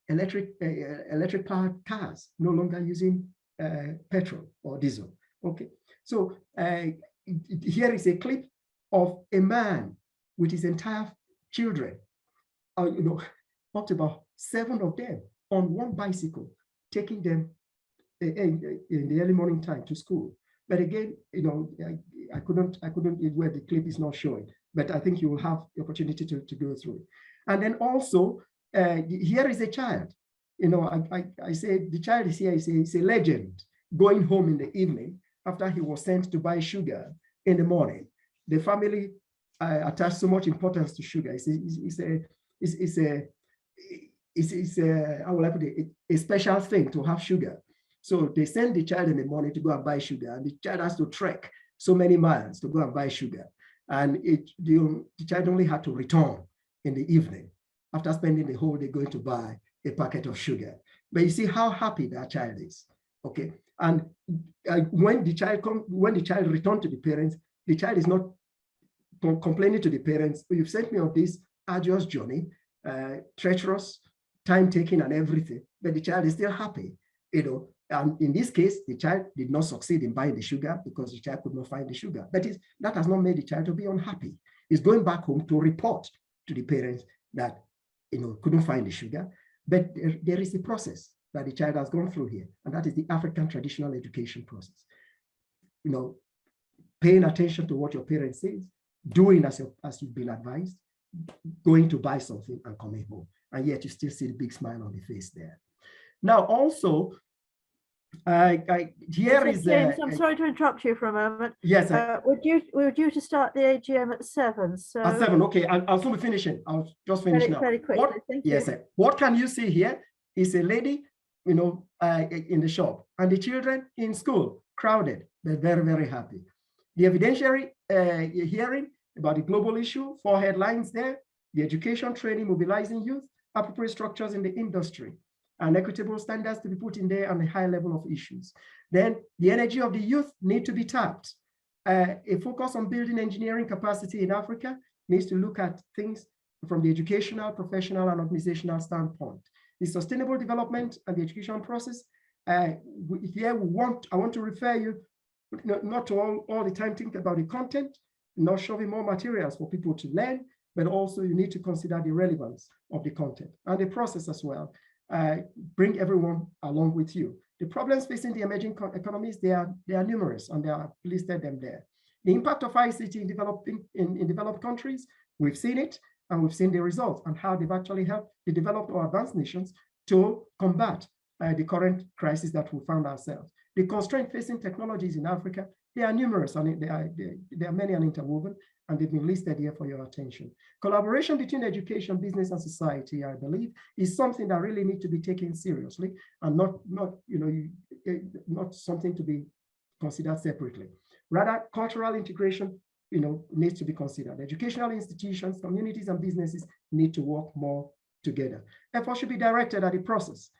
B: electric powered cars, no longer using petrol or diesel. Okay, so here is a clip of a man with his entire children, up to about 7 of them on one bicycle, taking them in the early morning time to school. But again, I couldn't where the clip is not showing, but I think you will have the opportunity to go through it. And then also, here is a child. I say the child is here, is a legend, going home in the evening after he was sent to buy sugar in the morning. The family attached so much importance to sugar. How will I put it? A special thing to have sugar. So they send the child in the morning to go and buy sugar, and the child has to trek so many miles to go and buy sugar. And the child only had to return in the evening after spending the whole day going to buy a packet of sugar. But you see how happy that child is. Okay, and when the child returned to the parents, the child is not complaining to the parents, "You've sent me on this arduous journey, treacherous, time taking, and everything." But the child is still happy, And in this case, the child did not succeed in buying the sugar because the child could not find the sugar. But that has not made the child to be unhappy. He's going back home to report to the parents that couldn't find the sugar. But there is a process that the child has gone through here, and that is the African traditional education process. Paying attention to what your parents say, doing as you've been advised, going to buy something and coming home. And yet you still see the big smile on the face there. Now, also,
A: James, I'm sorry to interrupt you for a moment.
B: Yes.
A: We're due to start the AGM at 7. So
B: at 7, okay. I'll soon be finishing. I'll just finish now.
A: Very quickly. Thank you.
B: Yes, sir. What can you see here is a lady, in the shop, and the children in school, crowded. They're very, very happy. The evidentiary hearing about the global issue, 4 headlines there: the education, training, mobilizing youth, appropriate structures in the industry, and equitable standards to be put in there, and a high level of issues. Then the energy of the youth need to be tapped. A focus on building engineering capacity in Africa needs to look at things from the educational, professional, and organizational standpoint. The sustainable development and the education process. Here I want to refer you not to all the time think about the content, not shoving more materials for people to learn, but also you need to consider the relevance of the content and the process as well. Bring everyone along with you. The problems facing the emerging economies, they are numerous, and they are listed them there. The impact of ICT in developed countries, we've seen it, and we've seen the results and how they've actually helped the developed or advanced nations to combat the current crisis that we found ourselves. The constraint facing technologies in Africa, they are numerous, and they are many and interwoven, and they've been listed here for your attention. Collaboration between education, business, and society, I believe, is something that really needs to be taken seriously, and not something to be considered separately. Rather, cultural integration, needs to be considered. Educational institutions, communities, and businesses need to work more together. Effort should be directed at the process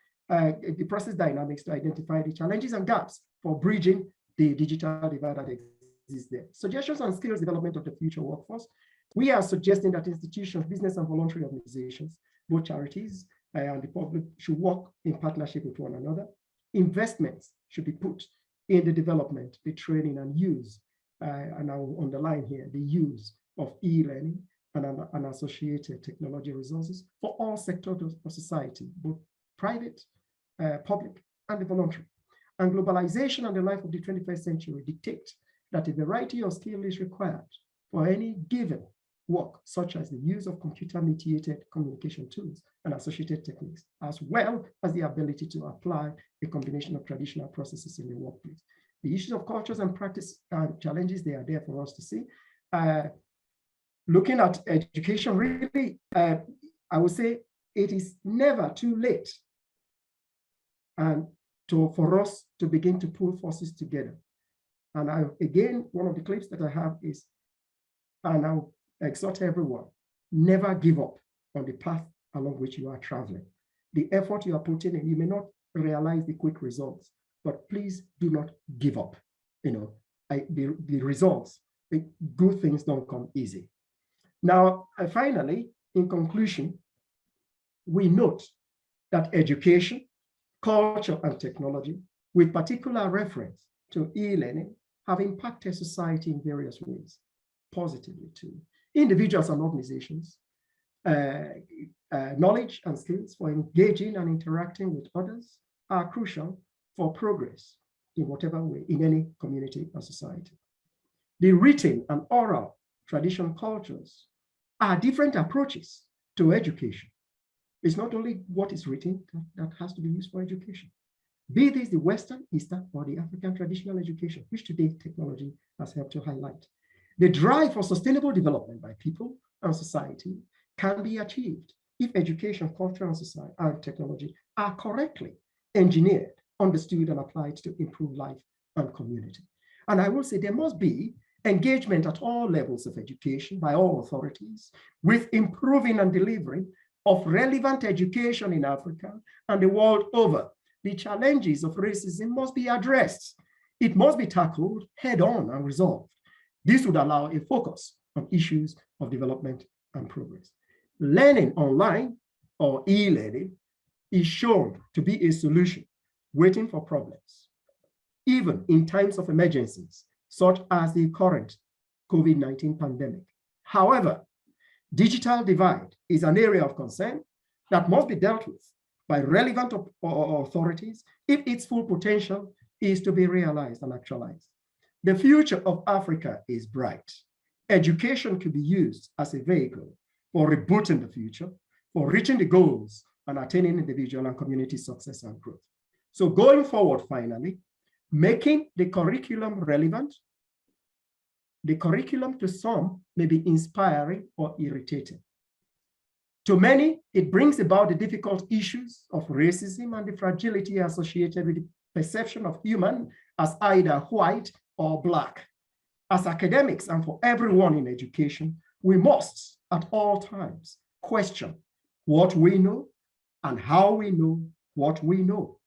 B: dynamics to identify the challenges and gaps for bridging the digital divide that exists there. Suggestions on skills development of the future workforce. We are suggesting that institutions, business, and voluntary organizations, both charities and the public, should work in partnership with one another. Investments should be put in the development, the training, and use, and I will underline here, the use of e-learning and associated technology resources for all sectors of society, both private, public, and the voluntary. And globalization and the life of the 21st century dictate that a variety of skill is required for any given work, such as the use of computer-mediated communication tools and associated techniques, as well as the ability to apply a combination of traditional processes in the workplace. The issues of cultures and practice challenges, they are there for us to see. Looking at education, really, I would say it is never too late for us to begin to pull forces together. And again, one of the clips that I have is and I'll exhort everyone, never give up on the path along which you are traveling. The effort you are putting in, you may not realize the quick results, but please do not give up. The results, the good things don't come easy. Now, finally, in conclusion, we note that education, culture, and technology, with particular reference to e-learning, have impacted society in various ways, positively too. Individuals and organizations, knowledge and skills for engaging and interacting with others are crucial for progress in whatever way, in any community or society. The written and oral traditional cultures are different approaches to education. It's not only what is written that has to be used for education. Be this the Western, Eastern, or the African traditional education, which today technology has helped to highlight. The drive for sustainable development by people and society can be achieved if education, culture, and society and technology are correctly engineered, understood, and applied to improve life and community. And I will say there must be engagement at all levels of education by all authorities with improving and delivering of relevant education in Africa and the world over. The challenges of racism must be addressed. It must be tackled head on and resolved. This would allow a focus on issues of development and progress. Learning online or e-learning is shown to be a solution waiting for problems, even in times of emergencies, such as the current COVID-19 pandemic. However, digital divide is an area of concern that must be dealt with by relevant authorities if its full potential is to be realized and actualized. The future of Africa is bright. Education could be used as a vehicle for rebooting the future, for reaching the goals and attaining individual and community success and growth. So going forward, finally, making the curriculum relevant. The curriculum to some may be inspiring or irritating. To many, it brings about the difficult issues of racism and the fragility associated with the perception of human as either white or Black. As academics and for everyone in education, we must at all times question what we know and how we know what we know.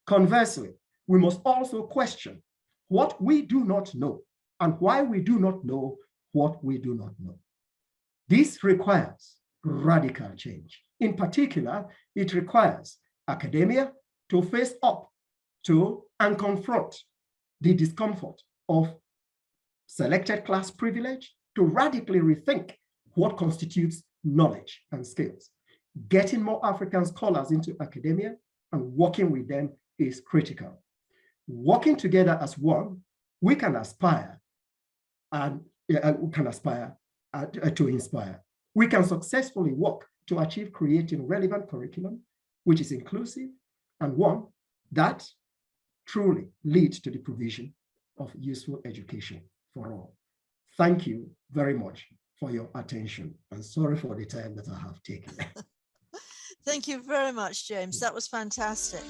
B: Conversely, we must also question what we do not know and why we do not know what we do not know. This requires radical change. In particular, it requires academia to face up to and confront the discomfort of selected class privilege, to radically rethink what constitutes knowledge and skills. Getting more African scholars into academia and working with them is critical. Working together as one, we can aspire and to inspire. We can successfully work to achieve creating relevant curriculum, which is inclusive and one that truly leads to the provision of useful education for all. Thank you very much for your attention, and sorry for the time that I have taken.
C: Thank you very much, James. That was fantastic.